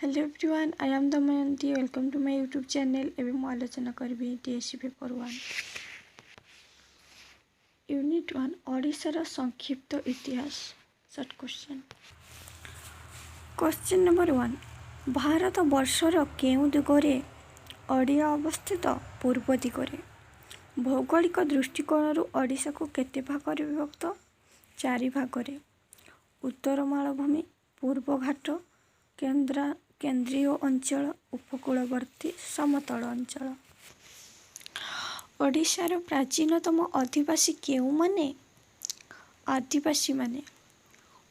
Hello everyone, I am Damayanti. Welcome to my YouTube channel. एवं मैं आलोचना करी टीएससी पेपर 1 यूनिट 1 ओडिशार संक्षिप्त इतिहास। Short question. क्वेश्चन नंबर 1, भारत वर्षर केउं दिगरे ओडिया अवस्थित? पूर्व दिगरे। भौगोलिक दृष्टिकोण ओडिशा को केते भागरे विभक्त? 4 भागरे। उत्तर मालभूमि, पूर्व घाट, केन्द्रीय अंचल, उपकूलवर्ती समतल अंचल। ओडिशार प्राचीनतम आदिवासी केउं माने? आदिवासी माने।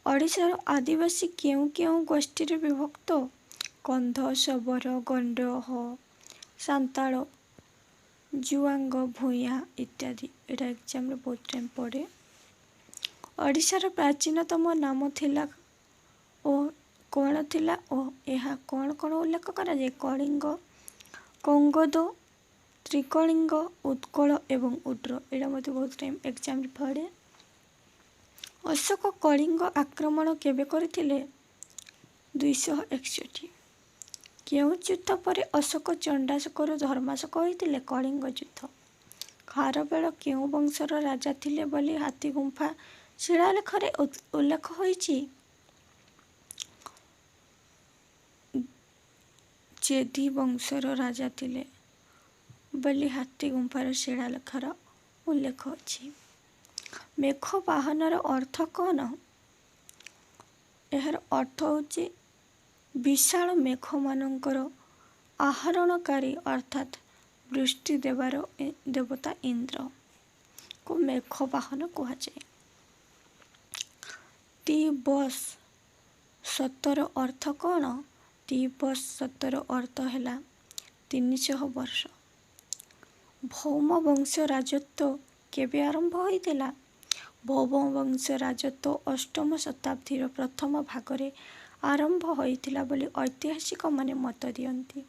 ओडिशार आदिवासी केउं केउं गोष्ठी रे विभक्त? कंध, शबर, गंड, सांताल, जुआंग, भूया इत्यादि। एटा एग्जाम रे बहुत टाइम पड़े। ओडिशार प्राचीनतम नाम थिला ओ कौन थिला ओ यह कौन कौन उल्लेख करा जाए? कलिंग, कौंगद, त्रिकलिंग, उत्कल एवं उड्र। एटा मते बहुत टाइम एग्जाम रे पड़े। अशोक कलिंग आक्रमण केबे करथिले? 261। केउं युद्ध पर अशोक चंडाशोकर धर्माशोक होइतिले? कलिंग युद्ध। खारवेल केउं वंशर राजा थिले बोली हाथी गुंफा शिलालेख रे उल्लेख होइछि? चेदी वंशर राजा थिले बोली हाथी गुंफार शिलालेखर उल्लेख अछि। मेघ वाहनर अर्थ कौन? यार अर्थ होछि विशाल मेघ मानकर आहरणकारी अर्थात वृष्टि देवार देवता इंद्र को मेघ वाहन कह जाए। दिवस 17 अर्थ कौन? दिवस 17 अर्थ है 300 वर्ष। भौम वंश राजत्व केबे आरंभ होइतिला? भौम वंश राजत्व 8म शताब्दीर प्रथम भागरे आरंभ होइतिला बोली ऐतिहासिक माने मत दियंती।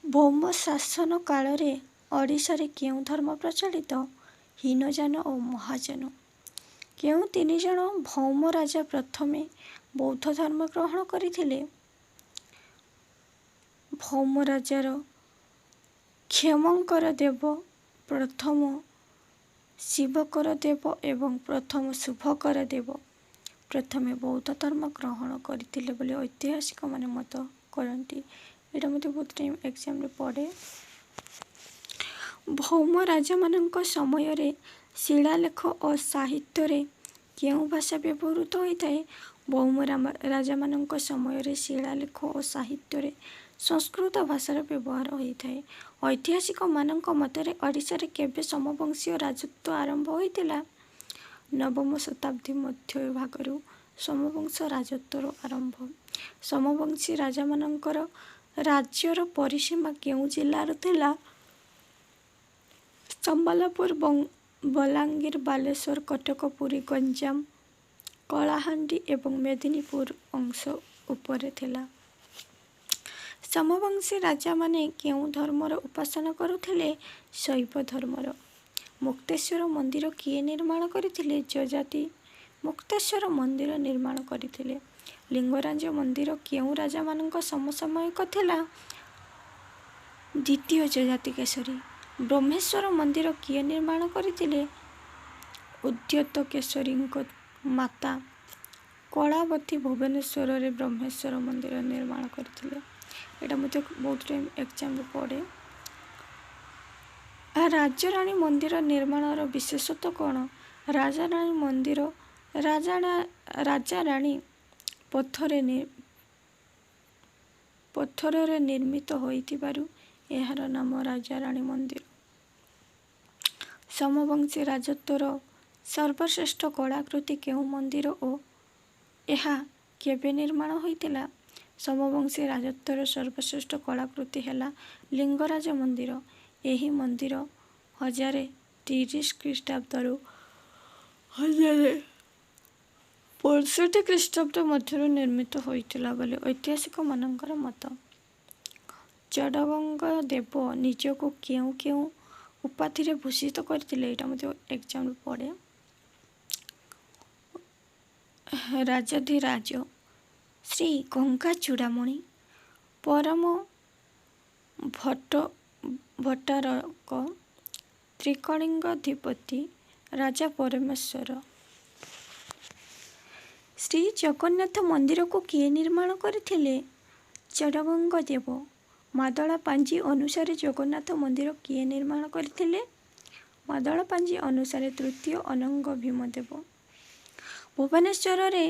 भौम शासन काल रे ओडिशा रे केउं धर्म प्रचलित? हीनजान और महाजान। केउं 3 जन भौम राजा प्रथमे बौद्ध धर्म ग्रहण करथिले? भौम राजार क्षेमंकर देव प्रथम, शिवकर देव एवं प्रथम शुभकर देव प्रथमे बौद्ध धर्म ग्रहण करथिले बोली ऐतिहासिक माने मत करती। एटा मते बहुत टाइम एग्जाम रे पड़े। भौम राजा मानक समय रे शिलालेख और साहित्य रे केउं भाषा व्यवहृत होता है? भौम राजा मानक समय रे शिलालेख और साहित्य रे संस्कृत भाषार व्यवहार होता है। ऐतिहासिक मानक मतरे ओडिशा रे केबे समवंशीय राजत्व आरंभ होइतिला? 9म शताब्दी मध्य भागरू समवंश राजत्वर आरंभ। समवंशी राजा मानकर राज्यर परिसीमा केउं जिल्लार थिला? संबलपुर, बलांगीर, बालेश्वर, कटक, पुरी, गंजाम, कलाहांडी एवं मेदिनीपुर अंश उपरे थिला। समवंशी राजा माने केउं धर्मर उपासना करुथिले? शैव धर्मर। मुक्तेश्वर मंदिर किए निर्माण करथिले? जजाति मुक्तेश्वर मंदिर निर्माण करथिले। लिंगराज मंदिर केउं राजा मानक समसामयिक थिला? द्वितीय जजाति केशरी। ब्रह्मेश्वर मंदिर किए निर्माण करथिले? उद्यत केशरी माता कलावती भुवनेश्वर रे ब्रह्मेश्वर मंदिर निर्माण करथिले। एटा मते बहुत टाइम एग्जाम रे पड़े। राजाराणी मंदिर निर्माणर विशेषत्व कौन? राजाराणी मंदिर राजाराणी पत्थर निर्मित होइतिबारु एहार नाम राजाराणी मंदिर। समवंशी राजत्वर सर्वश्रेष्ठ कलाकृति केउं मंदिर ओ एहा केबे निर्माण होइतिला? समवंशी राजत्वर सर्वश्रेष्ठ कलाकृति है लिंगराज मंदिर। यही मंदिर 1030 ख्रीष्टाब्दरू 1065 ख्रीष्टाब्द मध्य निर्मित होइतिला बोली ऐतिहासिक मानकर मत। चडगंग देव निजको केउं केउं उपाधि रे भूषित करथिले? एटा मते एग्जाम पड़े। राजाधिराज श्री गंगा चूड़ामणि, ପରମ ଭଟ୍ଟାରକ, ତ୍ରିକଳିଙ୍ଗାଧିପତି ରାଜା ପରମେଶ୍ୱର। ଶ୍ରୀ ଜଗନ୍ନାଥ ମନ୍ଦିରକୁ କିଏ ନିର୍ମାଣ କରିଥିଲେ? ଚଡ଼ଗଙ୍ଗ ଦେବ। ମାଦଳା ପାଞ୍ଜି ଅନୁସାରେ ଜଗନ୍ନାଥ ମନ୍ଦିର କିଏ ନିର୍ମାଣ କରିଥିଲେ? ମାଦଳା ପାଞ୍ଜି ଅନୁସାରେ ତୃତୀୟ ଅନଙ୍ଗ ଭୀମଦେବ। ଭୁବନେଶ୍ୱରରେ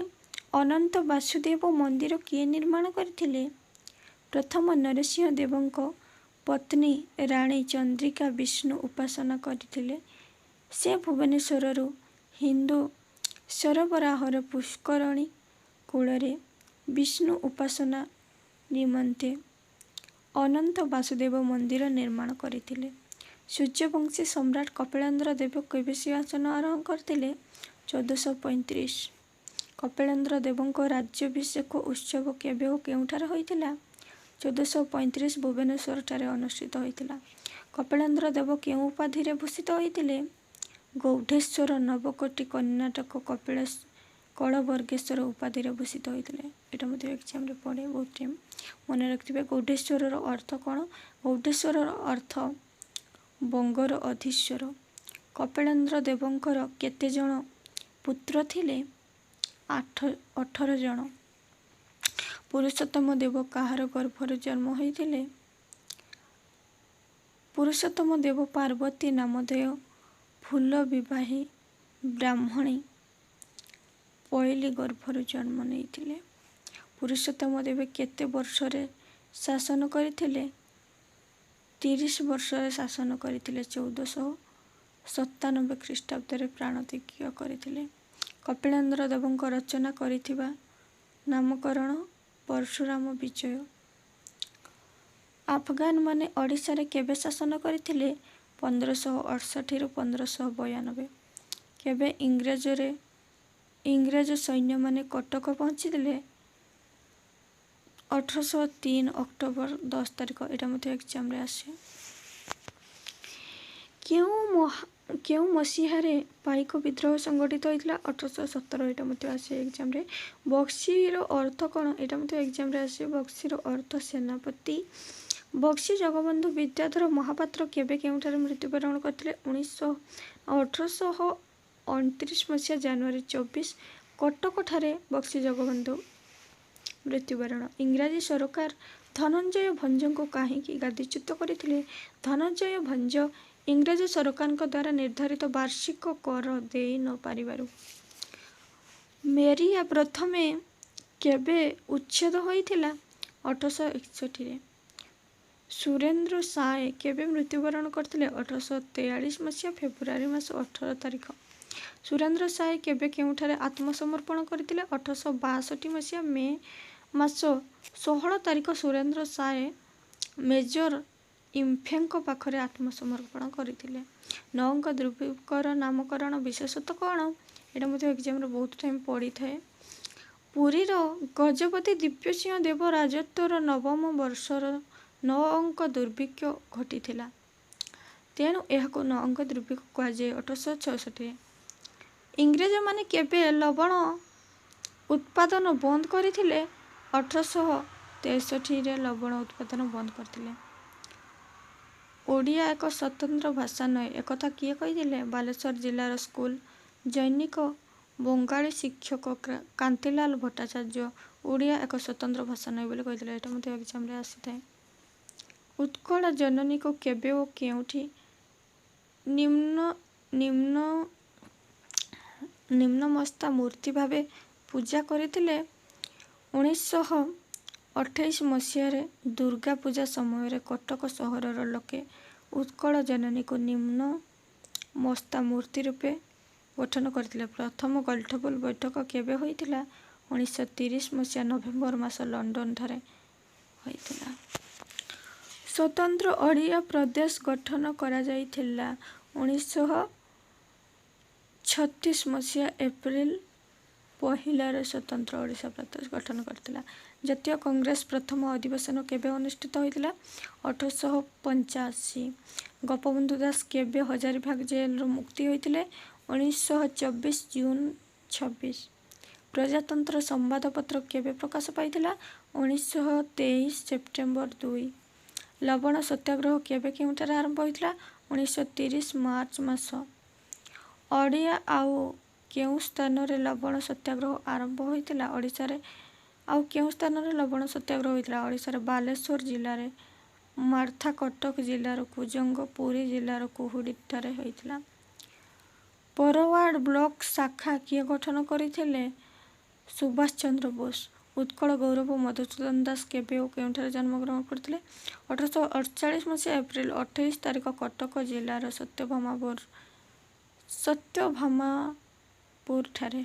ଅନନ୍ତ ବାସୁଦେବ ମନ୍ଦିର କିଏ ନିର୍ମାଣ କରିଥିଲେ? ପ୍ରଥମ ନରସିଂହ ଦେବଙ୍କ ପତ୍ନୀ ରାଣୀ ଚନ୍ଦ୍ରିକା ବିଷ୍ଣୁ ଉପାସନା କରିଥିଲେ। ସେ ଭୁବନେଶ୍ୱରରୁ ହିନ୍ଦୁ ସରବରାହର ପୁଷ୍କରଣୀ କୂଳରେ ବିଷ୍ଣୁ ଉପାସନା ନିମନ୍ତେ ଅନନ୍ତ ବାସୁଦେବ ମନ୍ଦିର ନିର୍ମାଣ କରିଥିଲେ। ସୂର୍ଯ୍ୟବଂଶୀ ସମ୍ରାଟ କପିଳେନ୍ଦ୍ର ଦେବ କେବେ ସିଂହାସନ ଆରୋହଣ କରିଥିଲେ? 1435। କପିଳେନ୍ଦ୍ର ଦେବଙ୍କ ରାଜ୍ୟାଭିଷେକ ଉତ୍ସବ କେବେ ଓ କେଉଁଠାରେ ହୋଇଥିଲା? 1435 ଭୁବନେଶ୍ୱରଠାରେ ଅନୁଷ୍ଠିତ ହୋଇଥିଲା। କପିଳେନ୍ଦ୍ର ଦେବ କେଉଁ ଉପାଧିରେ ଭୂଷିତ ହୋଇଥିଲେ? ଗୌଡ଼େଶ୍ୱର ନବକୋଟି କର୍ଣ୍ଣାଟକ କଳବର୍ଗେଶ୍ୱର ଉପାଧିରେ ଭୂଷିତ ହୋଇଥିଲେ। ଏଇଟା ମଧ୍ୟ ଏକ୍ଜାମ୍ରେ ପଡ଼େ, ବହୁତ ଟାଇମ୍ ମନେ ରଖିଥିବେ। ଗୌଡ଼େଶ୍ୱରର ଅର୍ଥ କ'ଣ? ଗୌଡ଼େଶ୍ୱରର ଅର୍ଥ ବଙ୍ଗର ଅଧୀଶ୍ୱର। କପିଳେନ୍ଦ୍ର ଦେବଙ୍କର କେତେ ଜଣ ପୁତ୍ର ଥିଲେ? 18 ଜଣ। ପୁରୁଷୋତ୍ତମ ଦେବ କାହାର ଗର୍ଭରୁ ଜନ୍ମ ହୋଇଥିଲେ? ପୁରୁଷୋତ୍ତମ ଦେବ ପାର୍ବତୀ ନାମଧେୟ ଫୁଲ ବିବାହୀ ବ୍ରାହ୍ମଣୀ ପଇଲି ଗର୍ଭରୁ ଜନ୍ମ ନେଇଥିଲେ। ପୁରୁଷୋତ୍ତମ ଦେବ କେତେ ବର୍ଷରେ ଶାସନ କରିଥିଲେ? 30 ବର୍ଷରେ ଶାସନ କରିଥିଲେ। 1497 ଖ୍ରୀଷ୍ଟାବ୍ଦରେ ପ୍ରାଣତ୍ୟାଗ କରିଥିଲେ। କପିଳେନ୍ଦ୍ର ଦେବଙ୍କ ରଚନା କରିଥିବା ନାମକରଣ ପରଶୁରାମ ବିଜୟ। ଆଫଗାନମାନେ ଓଡ଼ିଶାରେ କେବେ ଶାସନ କରିଥିଲେ? 1568ରୁ 1592। କେବେ ଇଂରେଜ ସୈନ୍ୟମାନେ କଟକ ପହଞ୍ଚିଥିଲେ? 1803 ଅକ୍ଟୋବର 10 ତାରିଖ। ଏଇଟା ମଧ୍ୟ ଏକ୍ଜାମ୍ରେ ଆସେ। କେଉଁ ମସିହାରେ ପାଇକ ବିଦ୍ରୋହ ସଂଗଠିତ ହୋଇଥିଲା? 1817। ଏଇଟା ମଧ୍ୟ ଆସେ ଏକ୍ଜାମ୍ରେ। ବକ୍ସିର ଅର୍ଥ କ'ଣ? ଏଇଟା ମଧ୍ୟ ଏକ୍ଜାମ୍ରେ ଆସେ। ବକ୍ସିର ଅର୍ଥ ସେନାପତି। ବକ୍ସି ଜଗବନ୍ଧୁ ବିଦ୍ୟାଧର ମହାପାତ୍ର କେବେ କେଉଁଠାରେ ମୃତ୍ୟୁବରଣ କରିଥିଲେ? 1829 ମସିହା ଜାନୁଆରୀ 24 କଟକଠାରେ ବକ୍ସି ଜଗବନ୍ଧୁ ମୃତ୍ୟୁବରଣ। ଇଂରାଜୀ ସରକାର ଧନଞ୍ଜୟ ଭଞ୍ଜଙ୍କୁ କାହିଁକି ଗାଦିଚ୍ୟୁତ କରିଥିଲେ? ଧନଞ୍ଜୟ ଭଞ୍ଜ ଇଂରେଜ ସରକାରଙ୍କ ଦ୍ୱାରା ନିର୍ଦ୍ଧାରିତ ବାର୍ଷିକ କର ଦେଇ ନ ପାରିବାରୁ। ମେରିଆ ପ୍ରଥମେ କେବେ ଉଚ୍ଛେଦ ହୋଇଥିଲା? 1861ରେ। ସୁରେନ୍ଦ୍ର ସାଏ କେବେ ମୃତ୍ୟୁବରଣ କରିଥିଲେ? 1843 ମସିହା ଫେବୃଆରୀ ମାସ 18 ତାରିଖ। ସୁରେନ୍ଦ୍ର ସାଏ କେବେ କେଉଁଠାରେ ଆତ୍ମସମର୍ପଣ କରିଥିଲେ? 1862 ମସିହା ମେ ମାସ 16 ତାରିଖ ସୁରେନ୍ଦ୍ର ସାଏ ମେଜର ଇମ୍ଫେଙ୍କ ପାଖରେ ଆତ୍ମସମର୍ପଣ କରିଥିଲେ। ନଅଙ୍କ ଦୁର୍ଭିକ୍ଷର ନାମକରଣ ବିଶେଷତ୍ୱ କ'ଣ? ଏଇଟା ମଧ୍ୟ ଏକ୍ଜାମ୍ରେ ବହୁତ ଟାଇମ୍ ପଡ଼ିଥାଏ। ପୁରୀର ଗଜପତି ଦିବ୍ୟସିଂହ ଦେବ ରାଜତ୍ୱର ନବମ ବର୍ଷର 9 ଅଙ୍କ ଦୁର୍ଭିକ୍ଷ ଘଟିଥିଲା। ତେଣୁ ଏହାକୁ 9 ଅଙ୍କ ଦୁର୍ଭିକ୍ଷ କୁହାଯାଏ। 1866। ଇଂରେଜମାନେ କେବେ ଲବଣ ଉତ୍ପାଦନ ବନ୍ଦ କରିଥିଲେ? 1863ରେ ଲବଣ ଉତ୍ପାଦନ ବନ୍ଦ କରିଥିଲେ। ଓଡ଼ିଆ ଏକ ସ୍ୱତନ୍ତ୍ର ଭାଷା ନୁହେଁ, ଏକଥା କିଏ କହିଥିଲେ? ବାଲେଶ୍ୱର ଜିଲ୍ଲାର ସ୍କୁଲ ଜନୈକ ବଙ୍ଗାଳୀ ଶିକ୍ଷକ କାନ୍ତିଲାଲ ଭଟ୍ଟାଚାର୍ଯ୍ୟ ଓଡ଼ିଆ ଏକ ସ୍ୱତନ୍ତ୍ର ଭାଷା ନୁହେଁ ବୋଲି କହିଥିଲେ। ଏଇଟା ମଧ୍ୟ ଏକ୍ଜାମ୍ରେ ଆସିଥାଏ। ଉତ୍କଳ ଜନନୀକୁ କେବେ ଓ କେଉଁଠି ନିମ୍ନମସ୍ତା ମୂର୍ତ୍ତି ଭାବେ ପୂଜା କରିଥିଲେ? 1928 ମସିହାରେ ଦୁର୍ଗା ପୂଜା ସମୟରେ କଟକ ସହରର ଲୋକେ ଉତ୍କଳ ଜନନୀକୁ ନିମ୍ନମସ୍ତା ମୂର୍ତ୍ତି ରୂପେ ଗଠନ କରିଥିଲେ। ପ୍ରଥମ ଗୋଲଟେବୁଲ ବୈଠକ କେବେ ହୋଇଥିଲା? 1930 ମସିହା ନଭେମ୍ବର ମାସ ଲଣ୍ଡନଠାରେ ହୋଇଥିଲା। ସ୍ୱତନ୍ତ୍ର ଓଡ଼ିଆ ପ୍ରଦେଶ ଗଠନ କରାଯାଇଥିଲା 1936 ମସିହା ଏପ୍ରିଲ 1ରେ ସ୍ୱତନ୍ତ୍ର ଓଡ଼ିଶା ପ୍ରଦେଶ ଗଠନ କରିଥିଲା। ଜାତୀୟ କଂଗ୍ରେସ ପ୍ରଥମ ଅଧିବେଶନ କେବେ ଅନୁଷ୍ଠିତ ହୋଇଥିଲା? 1885। ଗୋପବନ୍ଧୁ ଦାସ କେବେ ହଜାରିବାଗ ଜେଲରୁ ମୁକ୍ତି ହୋଇଥିଲେ? 1924 ଜୁନ 26। ପ୍ରଜାତନ୍ତ୍ର ସମ୍ବାଦପତ୍ର କେବେ ପ୍ରକାଶ ପାଇଥିଲା? 1923 ସେପ୍ଟେମ୍ବର 2। ଲବଣ ସତ୍ୟାଗ୍ରହ କେବେ କେଉଁଠାରେ ଆରମ୍ଭ ହୋଇଥିଲା? 1930 ମାର୍ଚ୍ଚ ମାସ। ଓଡ଼ିଆ ଆଉ କେଉଁ ସ୍ଥାନରେ ଲବଣ ସତ୍ୟାଗ୍ରହ ଆରମ୍ଭ ହୋଇଥିଲା? ଓଡ଼ିଶାରେ। ଆଉ କେଉଁ ସ୍ଥାନରେ ଲବଣ ସତ୍ୟାଗ୍ରହ ହୋଇଥିଲା? ଓଡ଼ିଶାର ବାଲେଶ୍ୱର ଜିଲ୍ଲାରେ, ମାର୍ଥା କଟକ ଜିଲ୍ଲାର କୁଜଙ୍ଗ, ପୁରୀ ଜିଲ୍ଲାର କୁହୁଡ଼ିଠାରେ ହୋଇଥିଲା। ଫରୱାର୍ଡ଼ ବ୍ଲକ ଶାଖା କିଏ ଗଠନ କରିଥିଲେ? ସୁଭାଷ ଚନ୍ଦ୍ର ବୋଷ। ଉତ୍କଳ ଗୌରବ ମଧୁସୂଦନ ଦାସ କେବେ ଓ କେଉଁଠାରେ ଜନ୍ମଗ୍ରହଣ କରିଥିଲେ? 1848 ମସିହା ଏପ୍ରିଲ 28 ତାରିଖ କଟକ ଜିଲ୍ଲାର ସତ୍ୟଭାମାପୁରଠାରେ।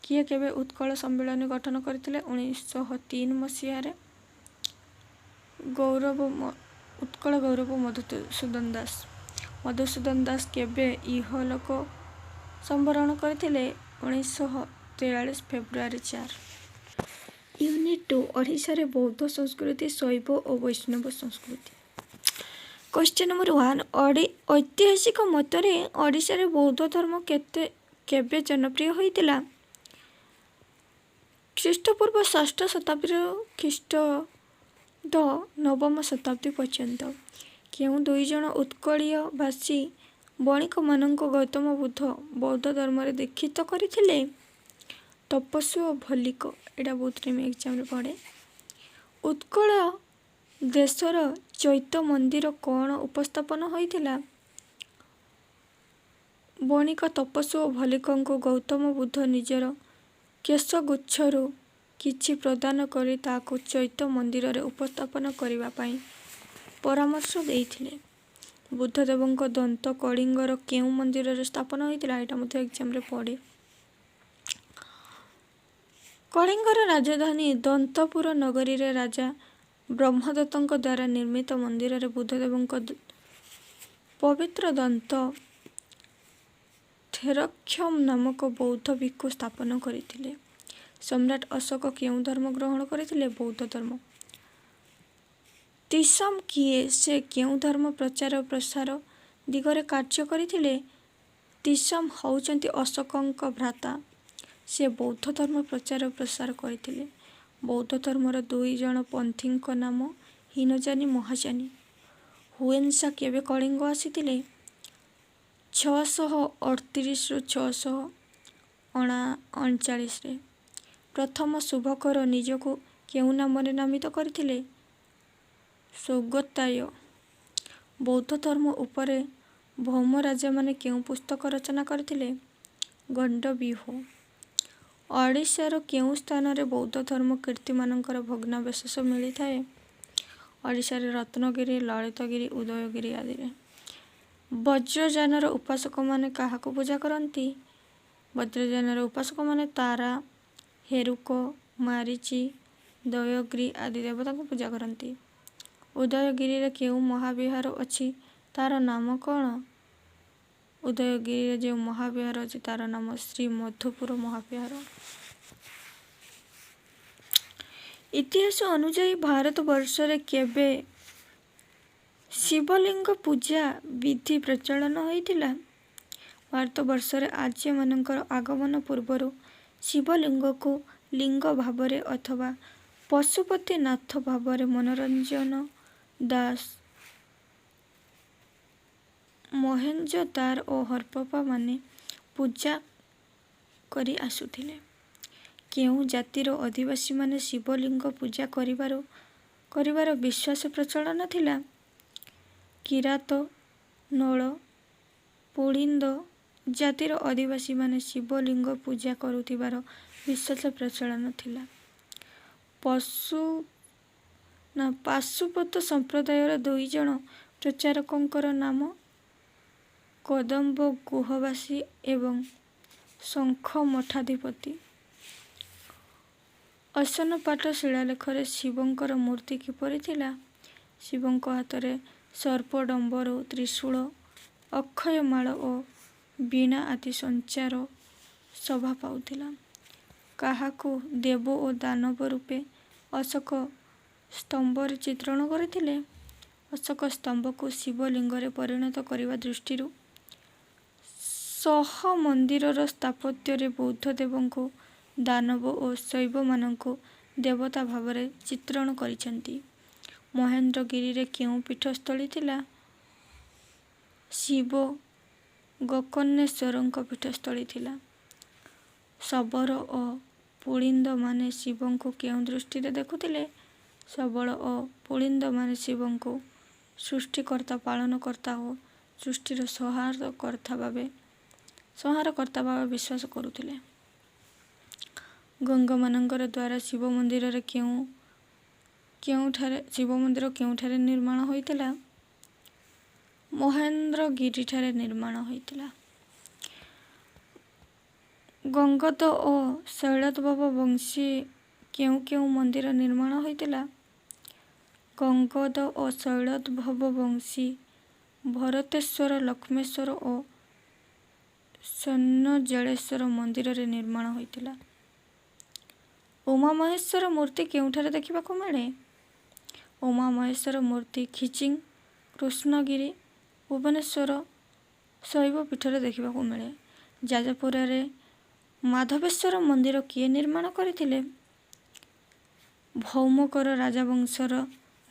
କିଏ କେବେ ଉତ୍କଳ ସମ୍ମିଳନୀ ଗଠନ କରିଥିଲେ? 1903 ମସିହାରେ। ଉତ୍କଳ ଗୌରବ ମଧୁସୂଦନ ଦାସ। ମଧୁସୂଦନ ଦାସ କେବେ ଇହଲୋକ ସମ୍ବରଣ କରିଥିଲେ? 1943 ଫେବୃଆରୀ 4। ୟୁନିଟ୍ 2 ଓଡ଼ିଶାରେ ବୌଦ୍ଧ ସଂସ୍କୃତି, ଶୈବ ଓ ବୈଷ୍ଣବ ସଂସ୍କୃତି। କ୍ୱେଶ୍ଚନ୍ ନମ୍ବର 1 ଐତିହାସିକ ମତରେ ଓଡ଼ିଶାରେ ବୌଦ୍ଧ ଧର୍ମ କେବେ ଜନପ୍ରିୟ ହୋଇଥିଲା? ଖ୍ରୀଷ୍ଟପୂର୍ବ 6ଠ ଶତାବ୍ଦୀରୁ ଖ୍ରୀଷ୍ଟାବ୍ଦ 9ମ ଶତାବ୍ଦୀ ପର୍ଯ୍ୟନ୍ତ। କେଉଁ ଦୁଇଜଣ ଉତ୍କଳୀୟ ଭାଷୀ ବଣିକମାନଙ୍କୁ ଗୌତମ ବୁଦ୍ଧ ବୌଦ୍ଧ ଧର୍ମରେ ଦୀକ୍ଷିତ କରିଥିଲେ? ତପସ୍ୱୀ ଓ ଭଲ୍ଲିକ। ଏଇଟା ବହୁତ ଟାଇମ୍ ଏକ୍ଜାମ୍ରେ ପଡ଼େ। ଉତ୍କଳ ଦେଶର ଚୈତ୍ୟ ମନ୍ଦିର କ'ଣ ଉପସ୍ଥାପନ ହୋଇଥିଲା? ବଣିକ ତପସ୍ୱୀ ଓ ଭଲ୍ଲିକଙ୍କୁ ଗୌତମ ବୁଦ୍ଧ ନିଜର କେଶଗୁଚ୍ଛରୁ କିଛି ପ୍ରଦାନ କରି ତାହାକୁ ଚୈତ୍ୟ ମନ୍ଦିରରେ ଉପସ୍ଥାପନ କରିବା ପାଇଁ ପରାମର୍ଶ ଦେଇଥିଲେ। ବୁଦ୍ଧଦେବଙ୍କ ଦନ୍ତ କଳିଙ୍ଗର କେଉଁ ମନ୍ଦିରରେ ସ୍ଥାପନ ହୋଇଥିଲା? ଏଇଟା ମଧ୍ୟ ଏକ୍ଜାମ୍ରେ ପଡ଼େ। କଳିଙ୍ଗର ରାଜଧାନୀ ଦନ୍ତପୁର ନଗରୀରେ ରାଜା ବ୍ରହ୍ମଦତ୍ତଙ୍କ ଦ୍ୱାରା ନିର୍ମିତ ମନ୍ଦିରରେ ବୁଦ୍ଧଦେବଙ୍କ ପବିତ୍ର ଦନ୍ତ ଥେରକ୍ଷମ ନାମକ ବୌଦ୍ଧ ଭିକ୍ଷୁ ସ୍ଥାପନ କରିଥିଲେ। ସମ୍ରାଟ ଅଶୋକ କେଉଁ ଧର୍ମ ଗ୍ରହଣ କରିଥିଲେ? ବୌଦ୍ଧ ଧର୍ମ। ତ୍ରିଶମ୍ କିଏ? ସେ କେଉଁ ଧର୍ମ ପ୍ରଚାର ଓ ପ୍ରସାର ଦିଗରେ କାର୍ଯ୍ୟ କରିଥିଲେ? ତ୍ରିଶମ୍ ହେଉଛନ୍ତି ଅଶୋକଙ୍କ ଭ୍ରାତା। ସେ ବୌଦ୍ଧ ଧର୍ମ ପ୍ରଚାର ଓ ପ୍ରସାର କରିଥିଲେ। ବୌଦ୍ଧ ଧର୍ମର ଦୁଇ ଜଣ ପନ୍ଥୀଙ୍କ ନାମ ହୀନଯାନୀ ମହାଯାନୀ। ହୁଏନ୍ସା କେବେ କଳିଙ୍ଗ ଆସିଥିଲେ? 638ରୁ 639। ପ୍ରଥମ ଶୁଭକର ନିଜକୁ କେଉଁ ନାମରେ ନାମିତ କରିଥିଲେ? ସୌଗତାୟ। ବୌଦ୍ଧ ଧର୍ମ ଉପରେ ଭୌମ ରାଜାମାନେ କେଉଁ ପୁସ୍ତକ ରଚନା କରିଥିଲେ? ଗଣ୍ଡବ୍ୟୁହ। ଓଡ଼ିଶାର କେଉଁ ସ୍ଥାନରେ ବୌଦ୍ଧ ଧର୍ମ କୀର୍ତ୍ତିମାନଙ୍କର ଭଗ୍ନାବଶେଷ ମିଳିଥାଏ? ଓଡ଼ିଶାରେ ରତ୍ନଗିରି, ଲଳିତଗିରି, ଉଦୟଗିରି ଆଦିରେ। ବଜ୍ରଯାନର ଉପାସକମାନେ କାହାକୁ ପୂଜା କରନ୍ତି? ବଜ୍ରଯାନର ଉପାସକମାନେ ତାରା, ହେରୁକ, ମାରିଚି, ଦୟଗ୍ରୀ ଆଦି ଦେବତାଙ୍କୁ ପୂଜା କରନ୍ତି। ଉଦୟଗିରିରେ କେଉଁ ମହାବିହାର ଅଛି ତାର ନାମ କ'ଣ? ଉଦୟଗିରିରେ ଯେଉଁ ମହାବିହାର ଅଛି ତାର ନାମ ଶ୍ରୀ ମଧୁପୁର ମହାବିହାର। ଇତିହାସ ଅନୁଯାୟୀ ଭାରତବର୍ଷରେ କେବେ ଶିବଲିଙ୍ଗ ପୂଜା ବିଧି ପ୍ରଚଳନ ହୋଇଥିଲା? ଭାରତବର୍ଷରେ ଆର୍ଯ୍ୟମାନଙ୍କର ଆଗମନ ପୂର୍ବରୁ ଶିବଲିଙ୍ଗକୁ ଲିଙ୍ଗ ଭାବରେ ଅଥବା ପଶୁପତିନାଥ ଭାବରେ ମନୋରଞ୍ଜନ ଦାସ ମହେଞ୍ଜୋଦାର ଓ ହରପ୍ପାମାନେ ପୂଜା କରି ଆସୁଥିଲେ। କେଉଁ ଜାତିର ଅଧିବାସୀମାନେ ଶିବଲିଙ୍ଗ ପୂଜା କରିବାର ବିଶ୍ୱାସ ପ୍ରଚଳନ ଥିଲା? କିରାତ, ନୋଳ, ପୁଳିନ୍ଦ ଜାତିର ଅଧିବାସୀମାନେ ଶିବଲିଙ୍ଗ ପୂଜା କରୁଥିବାର ବିଶ୍ୱାସ ପ୍ରଚଳନ ଥିଲା। ପାଶୁପତ ସମ୍ପ୍ରଦାୟର ଦୁଇଜଣ ପ୍ରଚାରକଙ୍କର ନାମ କଦମ୍ବ ଗୁହବାସୀ ଏବଂ ଶଙ୍ଖ ମଠାଧିପତି। ଅସନପାଟ ଶିଳାଲେଖରେ ଶିବଙ୍କର ମୂର୍ତ୍ତି କିପରି ଥିଲା? ଶିବଙ୍କ ହାତରେ ସର୍ପ, ଡମ୍ବରୁ, ତ୍ରିଶୂଳ, ଅକ୍ଷୟମାଳ ଓ ବୀଣା ଆଦି ସଞ୍ଚାର ଶୋଭା ପାଉଥିଲା। କାହାକୁ ଦେବ ଓ ଦାନବ ରୂପେ ଅଶୋକ ସ୍ତମ୍ଭରେ ଚିତ୍ରଣ କରିଥିଲେ? ଅଶୋକ ସ୍ତମ୍ଭକୁ ଶିବଲିଙ୍ଗରେ ପରିଣତ କରିବା ଦୃଷ୍ଟିରୁ ସହ ମନ୍ଦିରର ସ୍ଥାପତ୍ୟରେ ବୌଦ୍ଧ ଦେବଙ୍କୁ, ଦାନବ ଓ ଶୈବମାନଙ୍କୁ ଦେବତା ଭାବରେ ଚିତ୍ରଣ କରିଛନ୍ତି। ମହେନ୍ଦ୍ରଗିରିରେ କେଉଁ ପୀଠସ୍ଥଳୀ ଥିଲା? ଶିବ ଗକର୍ଣ୍ଣେଶ୍ୱରଙ୍କ ପୀଠସ୍ଥଳୀ ଥିଲା। ଶବର ଓ ପୁଳିନ୍ଦମାନେ ଶିବଙ୍କୁ କେଉଁ ଦୃଷ୍ଟିରେ ଦେଖୁଥିଲେ? ଶବର ଓ ପୁଳିନ୍ଦମାନେ ଶିବଙ୍କୁ ସୃଷ୍ଟିକର୍ତ୍ତା, ପାଳନକର୍ତ୍ତା ଓ ସୃଷ୍ଟିର ସଂହାରକର୍ତ୍ତା ଭାବେ ବିଶ୍ୱାସ କରୁଥିଲେ। ଗଙ୍ଗମାନଙ୍କର ଦ୍ୱାରା ଶିବ ମନ୍ଦିର କେଉଁଠାରେ ନିର୍ମାଣ ହୋଇଥିଲା? ମହେନ୍ଦ୍ରଗିରିଠାରେ ନିର୍ମାଣ ହୋଇଥିଲା। ଗଙ୍ଗଦ ଓ ଶୈଳୋଦ୍ଭବ ବଂଶୀ କେଉଁ ମନ୍ଦିର ନିର୍ମାଣ ହୋଇଥିଲା? ଗଙ୍ଗଦ ଓ ଶୈଳୋଦ୍ଭବ ବଂଶୀ ଭରତେଶ୍ୱର, ଲକ୍ଷ୍ମେଶ୍ୱର ଓ ସ୍ୱର୍ଣ୍ଣଜଳେଶ୍ୱର ମନ୍ଦିରରେ ନିର୍ମାଣ ହୋଇଥିଲା। ଉମାମହେଶ୍ୱର ମୂର୍ତ୍ତି କେଉଁଠାରେ ଦେଖିବାକୁ ମିଳେ? ଉମାମହେଶ୍ୱର ମୂର୍ତ୍ତି ଖିଚିଂ, କୃଷ୍ଣଗିରି, ଭୁବନେଶ୍ୱର ଶୈବ ପୀଠରେ ଦେଖିବାକୁ ମିଳେ। ଯାଜପୁରରେ ମାଧବେଶ୍ୱର ମନ୍ଦିର କିଏ ନିର୍ମାଣ କରିଥିଲେ? ଭୌମକର ରାଜବଂଶର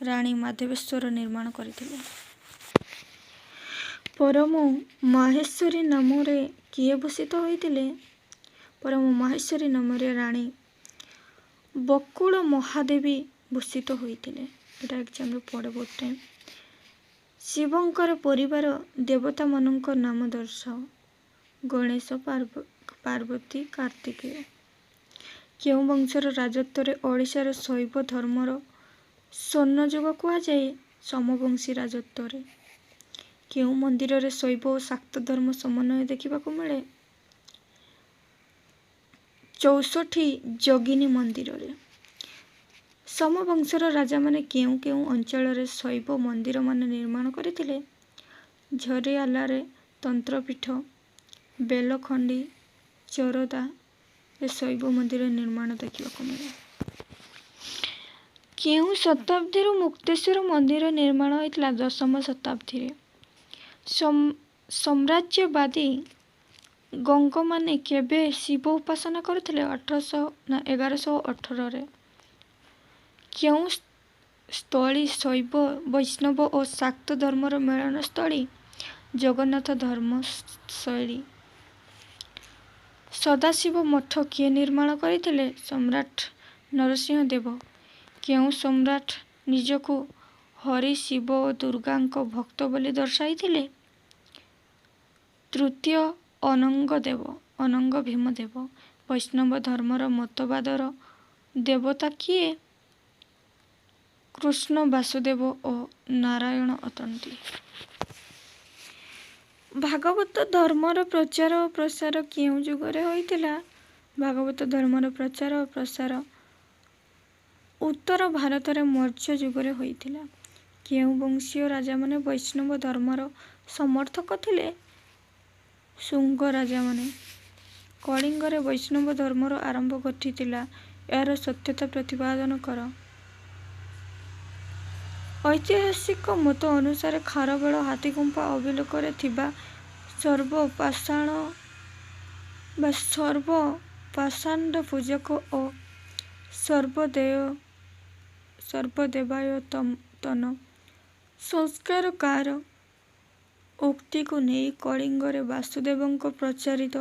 ରାଣୀ ମାଧବେଶ୍ୱର ନିର୍ମାଣ କରିଥିଲେ। ପରମ ମାହେଶ୍ୱରୀ ନାମରେ କିଏ ଭୂଷିତ ହୋଇଥିଲେ? ପରମ ମାହେଶ୍ୱରୀ ନାମରେ ରାଣୀ ବକୁଳ ମହାଦେବୀ ଭୂଷିତ ହୋଇଥିଲେ। ଏଇଟା ଏକ୍ଜାମ୍ରେ ପଡ଼େ ବହୁତ ଟାଇମ୍। ଶିବଙ୍କର ପରିବାର ଦେବତାମାନଙ୍କ ନାମ ଦର୍ଶାଅ। ଗଣେଶ, ପାର୍ବତୀ, କାର୍ତ୍ତିକେୟ। କେଉଁ ବଂଶର ରାଜତ୍ୱରେ ଓଡ଼ିଶାର ଶୈବ ଧର୍ମର ସ୍ୱର୍ଣ୍ଣଯୁଗ କୁହାଯାଏ? ସୋମବଂଶୀ ରାଜତ୍ୱରେ। କେଉଁ ମନ୍ଦିରରେ ଶୈବ ଓ ଶାକ୍ତ ଧର୍ମ ସମନ୍ୱୟ ଦେଖିବାକୁ ମିଳେ? 64 ଯୋଗିନୀ ମନ୍ଦିରରେ। ସୋମବଂଶର ରାଜାମାନେ କେଉଁ ଅଞ୍ଚଳରେ ଶୈବ ମନ୍ଦିରମାନ ନିର୍ମାଣ କରିଥିଲେ? ଝରିଆଲାରେ ତନ୍ତ୍ରପୀଠ, ବେଲଖଣ୍ଡି, ଚୋରଦାରେ ଶୈବ ମନ୍ଦିର ନିର୍ମାଣ ଦେଖିବାକୁ ମିଳେ। କେଉଁ ଶତାବ୍ଦୀରୁ ମୁକ୍ତେଶ୍ୱର ମନ୍ଦିର ନିର୍ମାଣ ହୋଇଥିଲା? 10ମ ଶତାବ୍ଦୀରେ। ସାମ୍ରାଜ୍ୟବାଦୀ ଗଙ୍ଗମାନେ କେବେ ଶିବ ଉପାସନା କରୁଥିଲେ? 1118ରେ। କେଉଁ ସ୍ଥଳୀ ଶୈବ, ବୈଷ୍ଣବ ଓ ଶାକ୍ତ ଧର୍ମର ମିଳନ ସ୍ଥଳୀ? ଜଗନ୍ନାଥ ଧର୍ମଶୈଳୀ। ସଦାଶିବ ମଠ କିଏ ନିର୍ମାଣ କରିଥିଲେ? ସମ୍ରାଟ ନରସିଂହ ଦେବ। କେଉଁ ସମ୍ରାଟ ନିଜକୁ ହରି, ଶିବ ଓ ଦୁର୍ଗାଙ୍କ ଭକ୍ତ ବୋଲି ଦର୍ଶାଇଥିଲେ? ତୃତୀୟ ଅନଙ୍ଗ ଭୀମଦେବ। ବୈଷ୍ଣବ ଧର୍ମର ମତବାଦର ଦେବତା କିଏ? କୃଷ୍ଣ, ବାସୁଦେବ ଓ ନାରାୟଣ ଅଟନ୍ତି। ଭାଗବତ ଧର୍ମର ପ୍ରଚାର ଓ ପ୍ରସାର କେଉଁ ଯୁଗରେ ହୋଇଥିଲା? ଭାଗବତ ଧର୍ମର ପ୍ରଚାର ଓ ପ୍ରସାର ଉତ୍ତର ଭାରତରେ ମୌର୍ଯ୍ୟ ଯୁଗରେ ହୋଇଥିଲା। କେଉଁ ବଂଶୀୟ ରାଜାମାନେ ବୈଷ୍ଣବ ଧର୍ମର ସମର୍ଥକ ଥିଲେ? ଶୁଙ୍ଗ ରାଜାମାନେ। କଳିଙ୍ଗରେ ବୈଷ୍ଣବ ଧର୍ମର ଆରମ୍ଭ ଘଟିଥିଲା, ଏହାର ସତ୍ୟତା ପ୍ରତିପାଦନ କର। ଐତିହାସିକ ମତ ଅନୁସାରେ ଖାରବେଳ ହାତୀଗୁମ୍ଫା ଅଭିମୁଖରେ ଥିବା ସର୍ବ ପୂଜକ ଓ ସର୍ବଦେବାୟତନ ସଂସ୍କାରକାର ଉକ୍ତିକୁ ନେଇ କଳିଙ୍ଗରେ ବାସୁଦେବଙ୍କ ପ୍ରଚାରିତ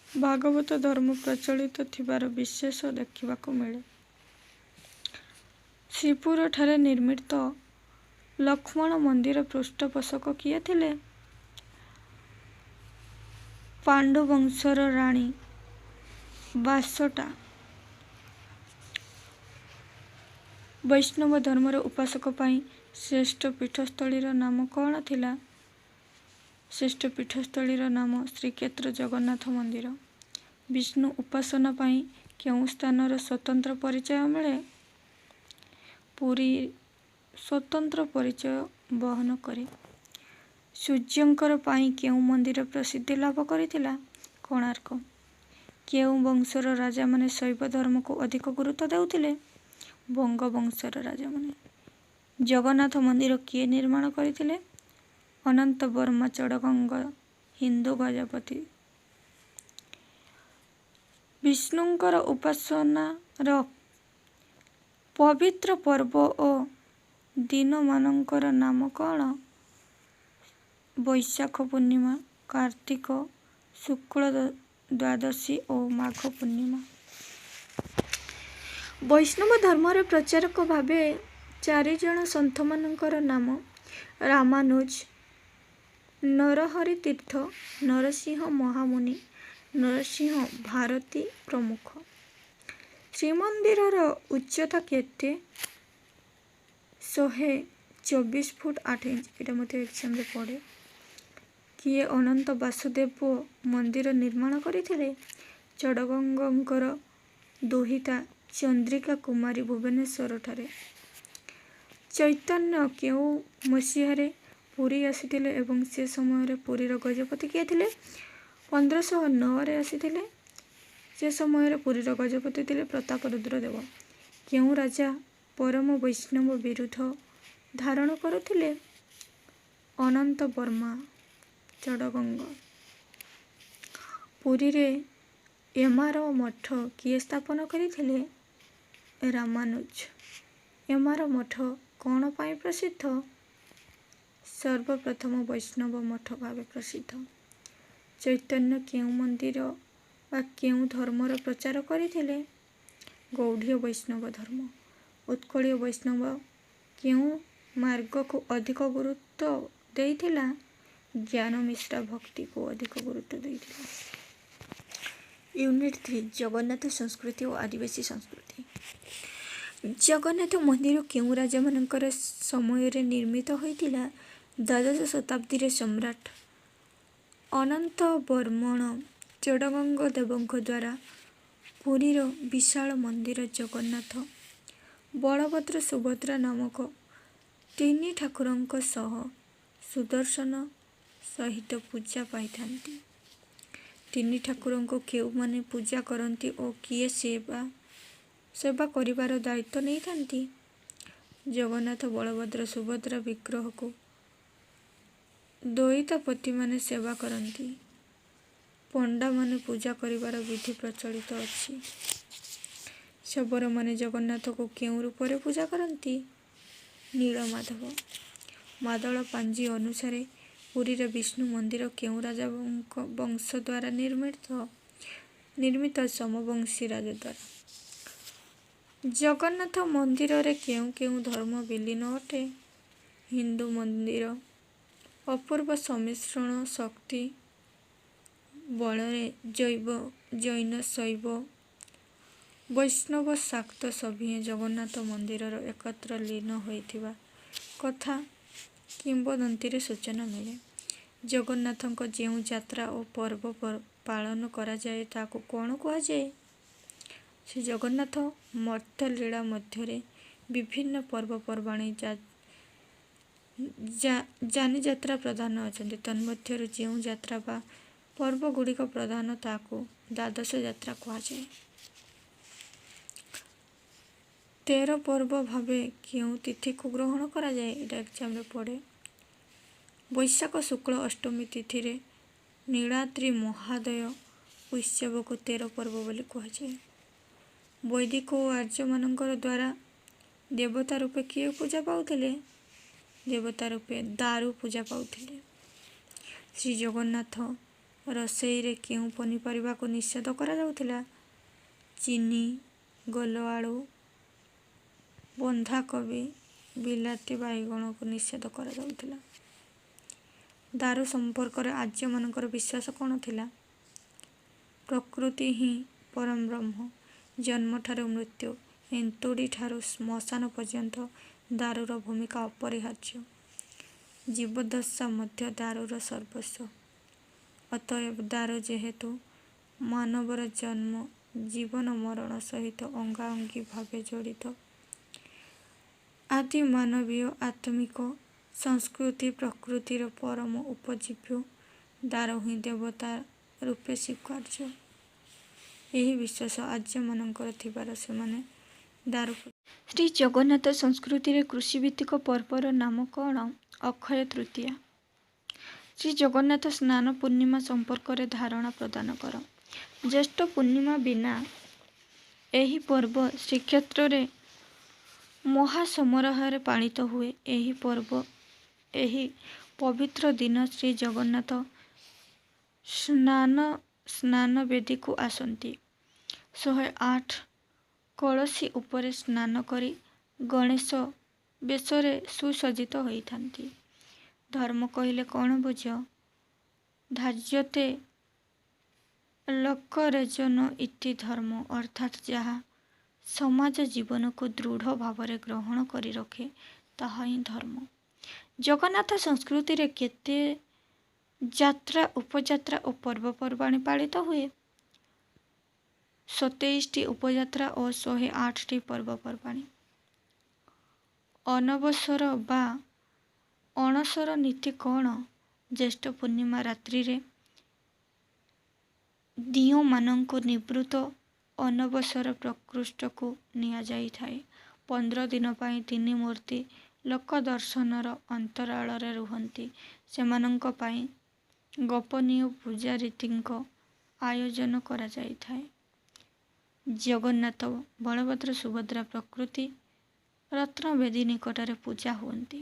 ଭାଗବତ ଧର୍ମ ପ୍ରଚଳିତ ଥିବାର ବିଶେଷ ଦେଖିବାକୁ ମିଳେ। ଶ୍ରୀପୁରଠାରେ ନିର୍ମିତ ଲକ୍ଷ୍ମଣ ମନ୍ଦିର ପୃଷ୍ଠପୋଷକ କିଏ ଥିଲେ? ପାଣ୍ଡୁ ବଂଶର ରାଣୀ ବାସଟା। ବୈଷ୍ଣବ ଧର୍ମର ଉପାସକ ପାଇଁ ଶ୍ରେଷ୍ଠ ପୀଠସ୍ଥଳୀର ନାମ କ'ଣ ଥିଲା? ଶ୍ରେଷ୍ଠ ପୀଠସ୍ଥଳୀର ନାମ ଶ୍ରୀକ୍ଷେତ୍ର ଜଗନ୍ନାଥ ମନ୍ଦିର। ବିଷ୍ଣୁ ଉପାସନା ପାଇଁ କେଉଁ ସ୍ଥାନର ସ୍ୱତନ୍ତ୍ର ପରିଚୟ ମିଳେ? ପୁରୀ ସ୍ୱତନ୍ତ୍ର ପରିଚୟ ବହନ କରେ। ସୂର୍ଯ୍ୟଙ୍କର ପାଇଁ କେଉଁ ମନ୍ଦିର ପ୍ରସିଦ୍ଧି ଲାଭ କରିଥିଲା? କୋଣାର୍କ। କେଉଁ ବଂଶର ରାଜାମାନେ ଶୈବ ଧର୍ମକୁ ଅଧିକ ଗୁରୁତ୍ୱ ଦେଉଥିଲେ? ଭଙ୍ଗ ବଂଶର ରାଜାମାନେ। ଜଗନ୍ନାଥ ମନ୍ଦିର କିଏ ନିର୍ମାଣ କରିଥିଲେ? ଅନନ୍ତ ବର୍ମା ଚୋଡ଼ଗଙ୍ଗ ହିନ୍ଦୁ ଗଜପତି। ବିଷ୍ଣୁଙ୍କର ଉପାସନାର ପବିତ୍ର ପର୍ବ ଓ ଦିନମାନଙ୍କର ନାମ କ'ଣ? ବୈଶାଖ ପୂର୍ଣ୍ଣିମା, କାର୍ତ୍ତିକ ଶୁକ୍ଳ ଦ୍ୱାଦଶୀ ଓ ମାଘ ପୂର୍ଣ୍ଣିମା। ବୈଷ୍ଣବ ଧର୍ମର ପ୍ରଚାରକ ଭାବେ 4 ଜଣ ସନ୍ଥମାନଙ୍କର ନାମ ରାମାନୁଜ, ନରହରି ତୀର୍ଥ, ନରସିଂହ ମହାମୁନି, ନରସିଂହ ଭାରତୀ ପ୍ରମୁଖ। ଶ୍ରୀମନ୍ଦିରର ଉଚ୍ଚତା କେତେ? 124 ଫୁଟ 8 ଇଞ୍ଚ। ଏଇଟା ମୋତେ ଏକ୍ଜାମରେ ପଡ଼େ। କିଏ ଅନନ୍ତ ବାସୁଦେବ ମନ୍ଦିର ନିର୍ମାଣ କରିଥିଲେ? ଚଡ଼ଗଙ୍ଗଙ୍କର ଦୁହିତା ଚନ୍ଦ୍ରିକା କୁମାରୀ ଭୁବନେଶ୍ୱରଠାରେ। ଚୈତନ୍ୟ କେଉଁ ମସିହାରେ ପୁରୀ ଆସିଥିଲେ ଏବଂ ସେ ସମୟରେ ପୁରୀର ଗଜପତି କିଏ ଥିଲେ? 1509ରେ ଆସିଥିଲେ। ସେ ସମୟରେ ପୁରୀର ଗଜପତି ଥିଲେ ପ୍ରତାପରୁଦ୍ର ଦେବ। କେଉଁ ରାଜା ପରମ ବୈଷ୍ଣବ ବିରୁଦ୍ଧ ଧାରଣ କରୁଥିଲେ? ଅନନ୍ତ ବର୍ମା। ଚଡ଼ଗଙ୍ଗ। ପୁରୀରେ ଏମାର ମଠ କିଏ ସ୍ଥାପନ କରିଥିଲେ? ରାମାନୁଜ। ଏମାର ମଠ କ'ଣ ପାଇଁ ପ୍ରସିଦ୍ଧ? ସର୍ବପ୍ରଥମ ବୈଷ୍ଣବ ମଠ ଭାବେ ପ୍ରସିଦ୍ଧ। ଚୈତନ୍ୟ କେଉଁ ମନ୍ଦିର ବା କେଉଁ ଧର୍ମର ପ୍ରଚାର କରିଥିଲେ? ଗୌଡ଼ୀୟ ବୈଷ୍ଣବ ଧର୍ମ। ଉତ୍କଳୀୟ ବୈଷ୍ଣବ କେଉଁ ମାର୍ଗକୁ ଅଧିକ ଗୁରୁତ୍ୱ ଦେଇଥିଲା? ଜ୍ଞାନ ମିଶ୍ରା ଭକ୍ତିକୁ ଅଧିକ ଗୁରୁତ୍ୱ ଦେଇଥିଲା। ୟୁନିଟ୍ 3 ଜଗନ୍ନାଥ ସଂସ୍କୃତି ଓ ଆଦିବାସୀ ସଂସ୍କୃତି। ଜଗନ୍ନାଥ ମନ୍ଦିର କେଉଁ ରାଜାମାନଙ୍କର ସମୟରେ ନିର୍ମିତ ହୋଇଥିଲା? ଦ୍ୱାଦଶ ଶତାବ୍ଦୀରେ ସମ୍ରାଟ ଅନନ୍ତ ବର୍ମଣ ଚଡ଼ଗଙ୍ଗ ଦେବଙ୍କ ଦ୍ୱାରା ପୁରୀର ବିଶାଳ ମନ୍ଦିର ଜଗନ୍ନାଥ, ବଳଭଦ୍ର, ସୁଭଦ୍ରା ନାମକ 3 ଠାକୁରଙ୍କ ସହ ସୁଦର୍ଶନ ସହିତ ପୂଜା ପାଇଥାନ୍ତି। 3 ଠାକୁରଙ୍କୁ କେଉଁମାନେ ପୂଜା କରନ୍ତି ଓ କିଏ ସେବା କରିବାର ଦାୟିତ୍ୱ ନେଇଥାନ୍ତି? ଜଗନ୍ନାଥ, ବଳଭଦ୍ର, ସୁଭଦ୍ରା ବିଗ୍ରହକୁ ଦଇତାପତିମାନେ ସେବା କରନ୍ତି। ପଣ୍ଡାମାନେ ପୂଜା କରିବାର ବିଧି ପ୍ରଚଳିତ ଅଛି। ଶବରମାନେ ଜଗନ୍ନାଥକୁ କେଉଁ ରୂପରେ ପୂଜା କରନ୍ତି? ନୀଳମାଧବ। ମାଦଳ ପାଞ୍ଜି ଅନୁସାରେ ପୁରୀର ବିଷ୍ଣୁ ମନ୍ଦିର କେଉଁ ରାଜବଂଶ ଦ୍ୱାରା ନିର୍ମିତ? ସୋମବଂଶୀ ରାଜ ଦ୍ୱାରା। ଜଗନ୍ନାଥ ମନ୍ଦିରରେ କେଉଁ କେଉଁ ଧର୍ମ ବିଲୀନ ଅଟେ? ହିନ୍ଦୁ ମନ୍ଦିର ଅପୂର୍ବ ସମ୍ମିଶ୍ରଣ ଶକ୍ତି ବଳରେ ଜୈନ, ଶୈବ, ବୈଷ୍ଣବ, ଶାକ୍ତ ସଭିଏଁ ଜଗନ୍ନାଥ ମନ୍ଦିରରେ ଏକତ୍ର ଲୀନ ହୋଇଥିବା କଥା କିମ୍ବଦନ୍ତୀରେ ସୂଚନା ମିଳେ। ଜଗନ୍ନାଥଙ୍କ ଯେଉଁ ଯାତ୍ରା ଓ ପର୍ବ ପାଳନ କରାଯାଏ ତାକୁ କ'ଣ କୁହାଯାଏ? ଶ୍ରୀଜଗନ୍ନାଥ ମର୍ତ୍ତ୍ୟ ଲୀଳା ମଧ୍ୟରେ ବିଭିନ୍ନ ପର୍ବପର୍ବାଣି ଯାନିଯାତ୍ରା ପ୍ରଧାନ ଅଛନ୍ତି। ତନ୍ମଧ୍ୟରୁ ଯେଉଁ ଯାତ୍ରା ବା ପର୍ବଗୁଡ଼ିକ ପ୍ରଧାନ ତାହାକୁ ଦ୍ୱାଦଶ ଯାତ୍ରା କୁହାଯାଏ। 13 ପର୍ବ ଭାବେ କେଉଁ ତିଥିକୁ ଗ୍ରହଣ କରାଯାଏ? ଏଇଟା ଏକ୍ଜାମରେ ପଡ଼େ। ବୈଶାଖ ଶୁକ୍ଳ ଅଷ୍ଟମୀ ତିଥିରେ ନୀଳାଦ୍ରି ମହୋଦୟ ଉତ୍ସବକୁ 13 ପର୍ବ ବୋଲି କୁହାଯାଏ। ବୈଦିକ ଓ ଆର୍ଯ୍ୟମାନଙ୍କର ଦ୍ୱାରା ଦେବତା ରୂପେ କିଏ ପୂଜା ପାଉଥିଲେ? ଦେବତା ରୂପେ ଦାରୁ ପୂଜା ପାଉଥିଲେ। ଶ୍ରୀଜଗନ୍ନାଥ ରୋଷେଇରେ କେଉଁ ପନିପରିବାକୁ ନିଷେଧ କରାଯାଉଥିଲା? ଚିନି, ଗୋଲ ଆଳୁ, ବନ୍ଧାକୋବି, ବିଲାତି ବାଇଗଣକୁ ନିଷେଧ କରାଯାଉଥିଲା। ଦାରୁ ସମ୍ପର୍କରେ ଆର୍ଯ୍ୟମାନଙ୍କର ବିଶ୍ୱାସ କ'ଣ ଥିଲା? ପ୍ରକୃତି ହିଁ ପରମ ବ୍ରହ୍ମ। ଜନ୍ମଠାରୁ ମୃତ୍ୟୁ, ଏନ୍ତୁଡ଼ିଠାରୁ ଶ୍ମଶାନ ପର୍ଯ୍ୟନ୍ତ ଦାରୁର ଭୂମିକା ଅପରିହାର୍ଯ୍ୟ। ଜୀବଦଶା ମଧ୍ୟ ଦାରୁର ସର୍ବସ୍ୱ। ଅତଏବ ଦାରୁ ଯେହେତୁ ମାନବର ଜନ୍ମ, ଜୀବନ, ମରଣ ସହିତ ଅଙ୍ଗାଅଙ୍ଗୀ ଭାବେ ଜଡ଼ିତ, ଆଦି ମାନବୀୟ ଆତ୍ମିକ ସଂସ୍କୃତି ପ୍ରକୃତିର ପରମ ଉପଜୀବ୍ୟ, ଦାରୁ ହିଁ ଦେବତା ରୂପେ ସ୍ୱୀକାର୍ଯ୍ୟ। ଏହି ବିଶ୍ୱାସ ଆର୍ଯ୍ୟମାନଙ୍କର ଥିବାରୁ ସେମାନେ ଦାରୁ ଶ୍ରୀ ଜଗନ୍ନାଥ ସଂସ୍କୃତିରେ କୃଷିଭିତ୍ତିକ ପର୍ବର ନାମ କ'ଣ? ଅକ୍ଷୟ ତୃତୀୟା। ଶ୍ରୀ ଜଗନ୍ନାଥ ସ୍ନାନ ପୂର୍ଣ୍ଣିମା ସମ୍ପର୍କରେ ଧାରଣା ପ୍ରଦାନ କର। ଜ୍ୟେଷ୍ଠ ପୂର୍ଣ୍ଣିମା ବିନା ଏହି ପର୍ବ ଶ୍ରୀକ୍ଷେତ୍ରରେ ମହାସମାରୋହରେ ପାଳିତ ହୁଏ। ଏହି ପବିତ୍ର ଦିନ ଶ୍ରୀ ଜଗନ୍ନାଥ ସ୍ନାନ ବେଦୀକୁ ଆସନ୍ତି। 108 କଳସୀ ଉପରେ ସ୍ନାନ କରି ଗଣେଶ ବେଶରେ ସୁସଜ୍ଜିତ ହୋଇଥାନ୍ତି। ଧର୍ମ କହିଲେ କ'ଣ ବୁଝ? ଧାର୍ଯ୍ୟତେ ଲୋକରେଜନ ଇତି ଧର୍ମ, ଅର୍ଥାତ୍ ଯାହା ସମାଜ ଜୀବନକୁ ଦୃଢ଼ ଭାବରେ ଗ୍ରହଣ କରି ରଖେ ତାହା ହିଁ ଧର୍ମ। ଜଗନ୍ନାଥ ସଂସ୍କୃତିରେ କେତେ ଯାତ୍ରା, ଉପଯାତ୍ରା ଓ ପର୍ବପର୍ବାଣି ପାଳିତ ହୁଏ? 27ଟି ଉପଯାତ୍ରା ଓ 108ଟି ପର୍ବପର୍ବାଣି। ଅନବସର ବା ଅଣସର ନୀତି କ'ଣ? ଜ୍ୟେଷ୍ଠ ପୂର୍ଣ୍ଣିମା ରାତ୍ରିରେ ଦିଅଁମାନଙ୍କୁ ନିବୃତ୍ତ ଅନବସର ପ୍ରକୃଷ୍ଟକୁ ନିଆଯାଇଥାଏ। 15 ଦିନ ପାଇଁ ତିନି ମୂର୍ତ୍ତି ଲୋକ ଦର୍ଶନର ଅନ୍ତରାଳରେ ରୁହନ୍ତି। ସେମାନଙ୍କ ପାଇଁ ଗୋପନୀୟ ପୂଜା ରୀତିଙ୍କ ଆୟୋଜନ କରାଯାଇଥାଏ। ଜଗନ୍ନାଥ, ବଳଭଦ୍ର, ସୁଭଦ୍ରା ପ୍ରକୃତି ରତ୍ନବେଦୀ ନିକଟରେ ପୂଜା ହୁଅନ୍ତି।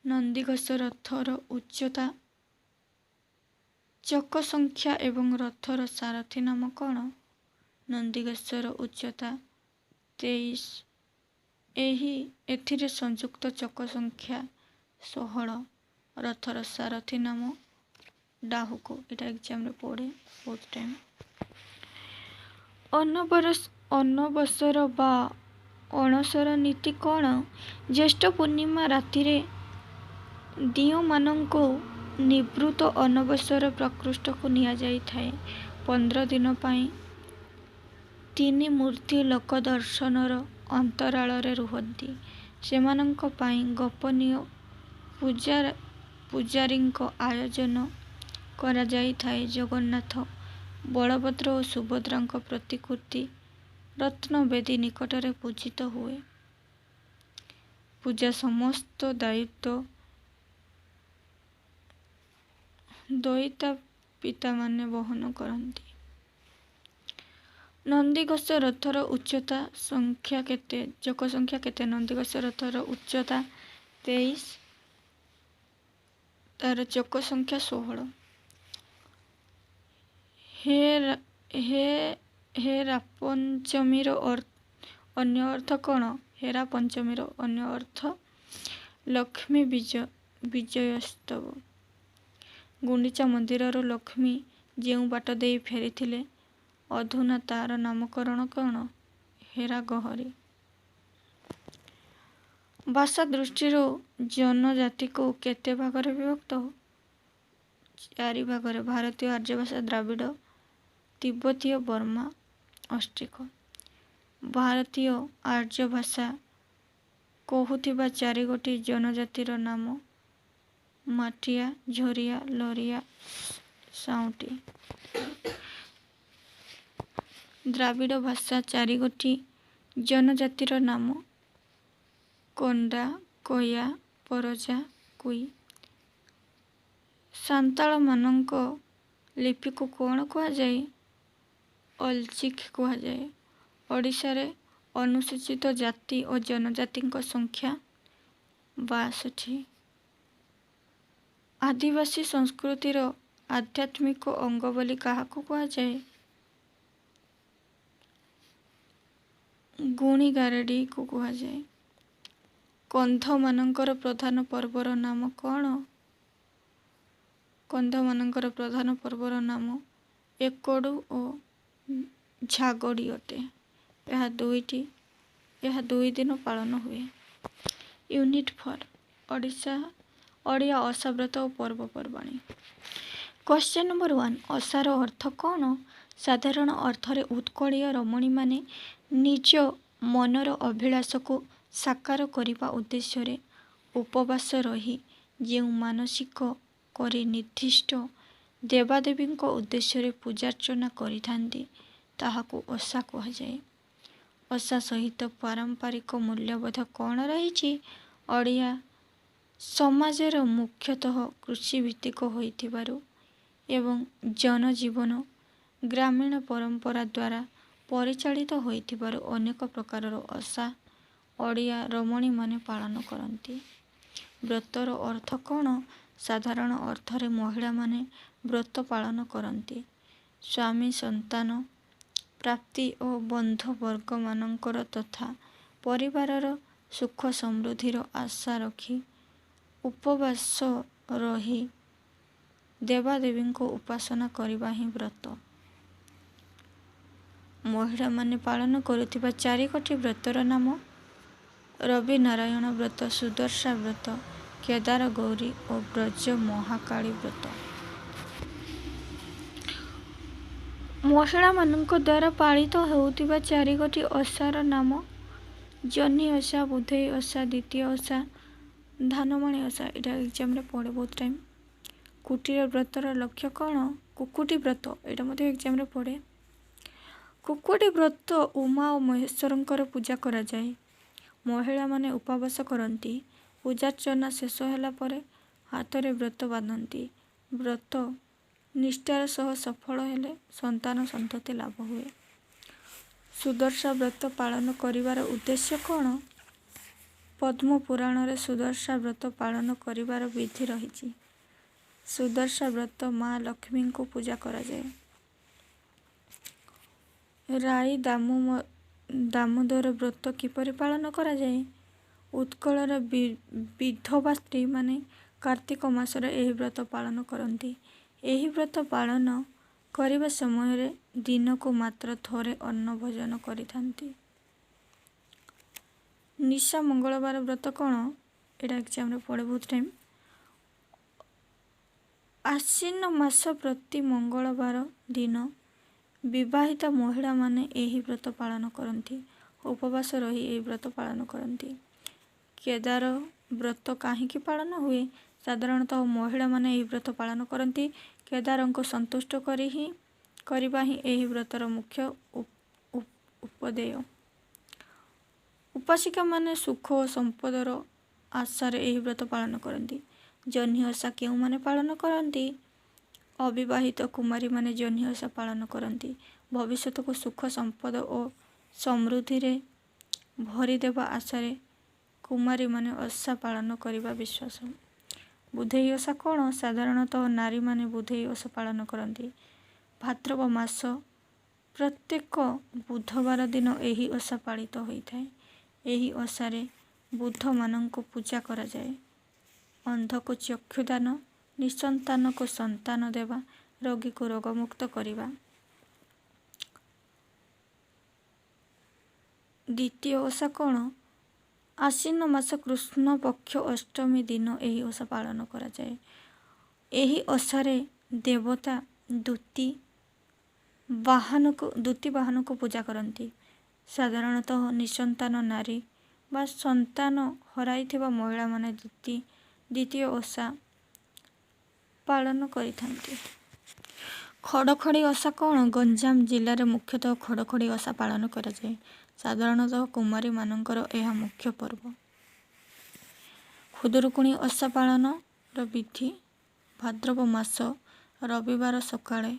ନନ୍ଦିଘୋଷ ରଥର ଉଚ୍ଚତା, ଚକ ସଂଖ୍ୟା ଏବଂ ରଥର ସାରଥୀ ନାମ କ'ଣ? ନନ୍ଦିଘୋଷର ଉଚ୍ଚତା 23। ଏଥିରେ ସଂଯୁକ୍ତ ଚକ ସଂଖ୍ୟା 16। ରଥର ସାରଥୀ ନାମ ଡାହୁକ। ଏଇଟା ଏକ୍ଜାମରେ ପଡ଼େ ବହୁତ ଟାଇମ୍। ଅନବସର ବା ଅଣସର ନୀତି କ'ଣ? ଜ୍ୟେଷ୍ଠ ପୂର୍ଣ୍ଣିମା ରାତିରେ ଦିଅଁମାନଙ୍କୁ ନିବୃତ୍ତ ଅନବସର ପ୍ରକୃଷ୍ଟକୁ ନିଆଯାଇଥାଏ। 15 ଦିନ ପାଇଁ ତିନି ମୂର୍ତ୍ତି ଲୋକ ଦର୍ଶନର ଅନ୍ତରାଳରେ ରୁହନ୍ତି। ସେମାନଙ୍କ ପାଇଁ ଗୋପନୀୟ ପୂଜାରୀଙ୍କ ଆୟୋଜନ କରାଯାଇଥାଏ। ଜଗନ୍ନାଥ, ବଳଭଦ୍ର ଓ ସୁଭଦ୍ରାଙ୍କ ପ୍ରତିକୃତି ରତ୍ନବେଦୀ ନିକଟରେ ପୂଜିତ ହୁଏ। ପୂଜା ସମସ୍ତ ଦାୟିତ୍ୱ ଦଇତାପିତାମାନେ ବହନ କରନ୍ତି। ନନ୍ଦିଘୋଷ ରଥର ଉଚ୍ଚତା ସଂଖ୍ୟା କେତେ? ଚକ ସଂଖ୍ୟା କେତେ? ନନ୍ଦିଘୋଷ ରଥର ଉଚ୍ଚତା 23, ତାର ଚକ ସଂଖ୍ୟା 16। ହେରା ପଞ୍ଚମୀର ଅନ୍ୟ ଅର୍ଥ କ'ଣ? ହେରା ପଞ୍ଚମୀର ଅନ୍ୟ ଅର୍ଥ ଲକ୍ଷ୍ମୀ ବିଜୟୋତ୍ସବ। ଗୁଣ୍ଡିଚା ମନ୍ଦିରରୁ ଲକ୍ଷ୍ମୀ ଯେଉଁ ବାଟ ଦେଇ ଫେରିଥିଲେ, ଅଧୁନା ତାର ନାମକରଣ କ'ଣ? ହେରାଗହରୀ। ଭାଷା ଦୃଷ୍ଟିରୁ ଜନଜାତିକୁ କେତେ ଭାଗରେ ବିଭକ୍ତ? 4 ଭାଗରେ। ଭାରତୀୟ, ଆର୍ଯ୍ୟଭାଷା, ଦ୍ରାବିଡ଼, ତିବ୍ବତୀୟ, ବର୍ମା, ଅଷ୍ଟ୍ରିକ। ଭାରତୀୟ ଆର୍ଯ୍ୟ ଭାଷା କହୁଥିବା 4 ଗୋଟି ଜନଜାତିର ନାମ ମାଟିଆ, ଝରିଆ, ଲରିଆ, ସାଉଁଟି। ଦ୍ରାବିଡ଼ ଭାଷା 4 ଗୋଟି ଜନଜାତିର ନାମ କୋଣ୍ଡା, କୋୟା, ପରଜା, କୁଇ। ସାନ୍ତାଳମାନଙ୍କ ଲିପିକୁ କ'ଣ କୁହାଯାଏ? ଅଲଚିକି କୁହାଯାଏ। ଓଡ଼ିଶାରେ ଅନୁସୂଚିତ ଜାତି ଓ ଜନଜାତିଙ୍କ ସଂଖ୍ୟା 62। ଆଦିବାସୀ ସଂସ୍କୃତିର ଆଧ୍ୟାତ୍ମିକ ଅଙ୍ଗ ବୋଲି କାହାକୁ କୁହାଯାଏ? ଗୁଣିଗାରେଡିକୁ କୁହାଯାଏ। କନ୍ଧମାନଙ୍କର ପ୍ରଧାନ ପର୍ବର ନାମ କ'ଣ? କନ୍ଧମାନଙ୍କର ପ୍ରଧାନ ପର୍ବର ନାମ ଏକୋଡୁ ଓ ଝାଗଡି ଅଟେ। ଏହା 2 ଦିନ ପାଳନ ହୁଏ। ୟୁନିଟ୍ 4 ଓଡ଼ିଆ ଓଷାବ୍ରତ ଓ ପର୍ବପର୍ବାଣି। କ୍ୱେଶ୍ଚନ ନମ୍ବର 1, ଓଷାର ଅର୍ଥ କ'ଣ? ସାଧାରଣ ଅର୍ଥରେ ଉତ୍କଳୀୟ ରମଣୀମାନେ ନିଜ ମନର ଅଭିଳାଷକୁ ସାକାର କରିବା ଉଦ୍ଦେଶ୍ୟରେ ଉପବାସ ରହି ଯେଉଁ ମାନସିକ କରି ନିର୍ଦ୍ଦିଷ୍ଟ ଦେବାଦେବୀଙ୍କ ଉଦ୍ଦେଶ୍ୟରେ ପୂଜାର୍ଚ୍ଚନା କରିଥାନ୍ତି, ତାହାକୁ ଓଷା କୁହାଯାଏ। ଓଷା ସହିତ ପାରମ୍ପରିକ ମୂଲ୍ୟବୋଧ କ'ଣ ରହିଛି? ଓଡ଼ିଆ ସମାଜର ମୁଖ୍ୟତଃ କୃଷିଭିତ୍ତିକ ହୋଇଥିବାରୁ ଏବଂ ଜନଜୀବନ ଗ୍ରାମୀଣ ପରମ୍ପରା ଦ୍ୱାରା ପରିଚାଳିତ ହୋଇଥିବାରୁ ଅନେକ ପ୍ରକାରର ଓଷା ଓଡ଼ିଆ ରମଣୀମାନେ ପାଳନ କରନ୍ତି। ବ୍ରତର ଅର୍ଥ କ'ଣ? ସାଧାରଣ ଅର୍ଥରେ ମହିଳାମାନେ ବ୍ରତ ପାଳନ କରନ୍ତି ସ୍ୱାମୀ ସନ୍ତାନ ପ୍ରାପ୍ତି ଓ ବନ୍ଧୁବର୍ଗମାନଙ୍କର ତଥା ପରିବାରର ସୁଖ ସମୃଦ୍ଧିର ଆଶା ରଖି ଉପବାସ ରହି ଦେବାଦେବୀଙ୍କୁ ଉପାସନା କରିବା ହିଁ ବ୍ରତ। ମହିଳାମାନେ ପାଳନ କରୁଥିବା 4ଗୋଟି ବ୍ରତର ନାମ ରବି ନାରାୟଣ ବ୍ରତ, ସୁଦର୍ଶା ବ୍ରତ, କେଦାର ଗୌରୀ ଓ ବ୍ରଜ ମହାକାଳୀ ବ୍ରତ। ମହିଳାମାନଙ୍କ ଦ୍ୱାରା ପାଳିତ ହେଉଥିବା 4ଗୋଟି ଓଷାର ନାମ ଜହ୍ନି ଓଷା, ବୁଧେଇ ଓଷା, ଦ୍ୱିତୀୟ ଓଷା, ଧାନମଣି ଓଷା। ଏଇଟା ଏକ୍ଜାମ୍ରେ ପଡ଼େ ବହୁତ ଟାଇମ୍। କୁଟୀର ବ୍ରତର ଲକ୍ଷ୍ୟ କ'ଣ? କୁକୁଟି ବ୍ରତ, ଏଇଟା ମଧ୍ୟ ଏକ୍ଜାମ୍ରେ ପଡ଼େ। କୁକୁଟି ବ୍ରତ ଉମା ଓ ମହେଶ୍ୱରଙ୍କର ପୂଜା କରାଯାଏ। ମହିଳାମାନେ ଉପବାସ କରନ୍ତି। ପୂଜାର୍ଚ୍ଚନା ଶେଷ ହେଲା ପରେ ହାତରେ ବ୍ରତ ବାନ୍ଧନ୍ତି। ବ୍ରତ ନିଷ୍ଠାର ସହ ସଫଳ ହେଲେ ସନ୍ତାନ ସନ୍ତତି ଲାଭ ହୁଏ। ସୁଦର୍ଶା ବ୍ରତ ପାଳନ କରିବାର ଉଦ୍ଦେଶ୍ୟ କ'ଣ? ପଦ୍ମ ପୁରାଣରେ ସୁଦର୍ଶା ବ୍ରତ ପାଳନ କରିବାର ବିଧି ରହିଛି। ସୁଦର୍ଶା ବ୍ରତ ମା ଲକ୍ଷ୍ମୀଙ୍କୁ ପୂଜା କରାଯାଏ। ରାଇ ଦାମୋଦର ବ୍ରତ କିପରି ପାଳନ କରାଯାଏ? ଉତ୍କଳର ବିଧବା ସ୍ତ୍ରୀମାନେ କାର୍ତ୍ତିକ ମାସରେ ଏହି ବ୍ରତ ପାଳନ କରନ୍ତି। ଏହି ବ୍ରତ ପାଳନ କରିବା ସମୟରେ ଦିନକୁ ମାତ୍ର ଥରେ ଅନ୍ନ ଭୋଜନ କରିଥାନ୍ତି। ନିଶା ମଙ୍ଗଳବାର ବ୍ରତ କ'ଣ? ଏଇଟା ଏକ୍ଜାମ୍ରେ ପଡ଼େ ବହୁତ ଟାଇମ୍। ଆଶ୍ୱିନ ମାସ ପ୍ରତି ମଙ୍ଗଳବାର ଦିନ ବିବାହିତା ମହିଳାମାନେ ଏହି ବ୍ରତ ପାଳନ କରନ୍ତି। ଉପବାସ ରହି ଏହି ବ୍ରତ ପାଳନ କରନ୍ତି। କେଦାର ବ୍ରତ କାହିଁକି ପାଳନ ହୁଏ? ସାଧାରଣତଃ ମହିଳାମାନେ ଏହି ବ୍ରତ ପାଳନ କରନ୍ତି। କେଦାରଙ୍କୁ ସନ୍ତୁଷ୍ଟ କରିବା ହିଁ ଏହି ବ୍ରତର ମୁଖ୍ୟ ଉପଦେୟ। ଉପାସିକାମାନେ ସୁଖ ଓ ସମ୍ପଦର ଆଶାରେ ଏହି ବ୍ରତ ପାଳନ କରନ୍ତି। ଜହ୍ନି ଓଷା କେଉଁମାନେ ପାଳନ କରନ୍ତି? ଅବିବାହିତ କୁମାରୀମାନେ ଜହ୍ନି ଓଷା ପାଳନ କରନ୍ତି। ଭବିଷ୍ୟତକୁ ସୁଖ ସମ୍ପଦ ଓ ସମୃଦ୍ଧିରେ ଭରିଦେବା ଆଶାରେ କୁମାରୀମାନେ ଓଷା ପାଳନ କରିବା ବିଶ୍ୱାସ। ବୁଧେଇ ଓଷା କ'ଣ? ସାଧାରଣତଃ ନାରୀମାନେ ବୁଧେଇ ଓଷା ପାଳନ କରନ୍ତି। ଭାଦ୍ରବ ମାସ ପ୍ରତ୍ୟେକ ବୁଧବାର ଦିନ ଏହି ଓଷା ପାଳିତ ହୋଇଥାଏ। ଏହି ଓଷାରେ ବୁଧମାନଙ୍କୁ ପୂଜା କରାଯାଏ। ଅନ୍ଧକୁ ଚକ୍ଷୁଦାନ, ନିଃସନ୍ତାନକୁ ସନ୍ତାନ ଦେବା, ରୋଗୀକୁ ରୋଗମୁକ୍ତ କରିବା। ଦ୍ୱିତୀୟ ଓଷା କ'ଣ? ଆଶ୍ୱିନ ମାସ କୃଷ୍ଣ ପକ୍ଷ ଅଷ୍ଟମୀ ଦିନ ଏହି ଓଷା ପାଳନ କରାଯାଏ। ଏହି ଓଷାରେ ଦେବତା ଦୂତୀ ବାହନକୁ ପୂଜା କରନ୍ତି। ସାଧାରଣତଃ ନିଃସନ୍ତାନ ନାରୀ ବା ସନ୍ତାନ ହରାଇଥିବା ମହିଳାମାନେ ଦ୍ୱିତୀୟ ଓଷା ପାଳନ କରିଥାନ୍ତି। ଖଡ଼ଖଡ଼ି ଓଷା କ'ଣ? ଗଞ୍ଜାମ ଜିଲ୍ଲାରେ ମୁଖ୍ୟତଃ ଖଡ଼ଖଡ଼ି ଓଷା ପାଳନ କରାଯାଏ। ସାଧାରଣତଃ କୁମାରୀମାନଙ୍କର ଏହା ମୁଖ୍ୟ ପର୍ବ। ଖୁଦୁରୁକୁଣୀ ଓଷା ପାଳନର ବିଧି। ଭାଦ୍ରବ ମାସ ରବିବାର ସକାଳେ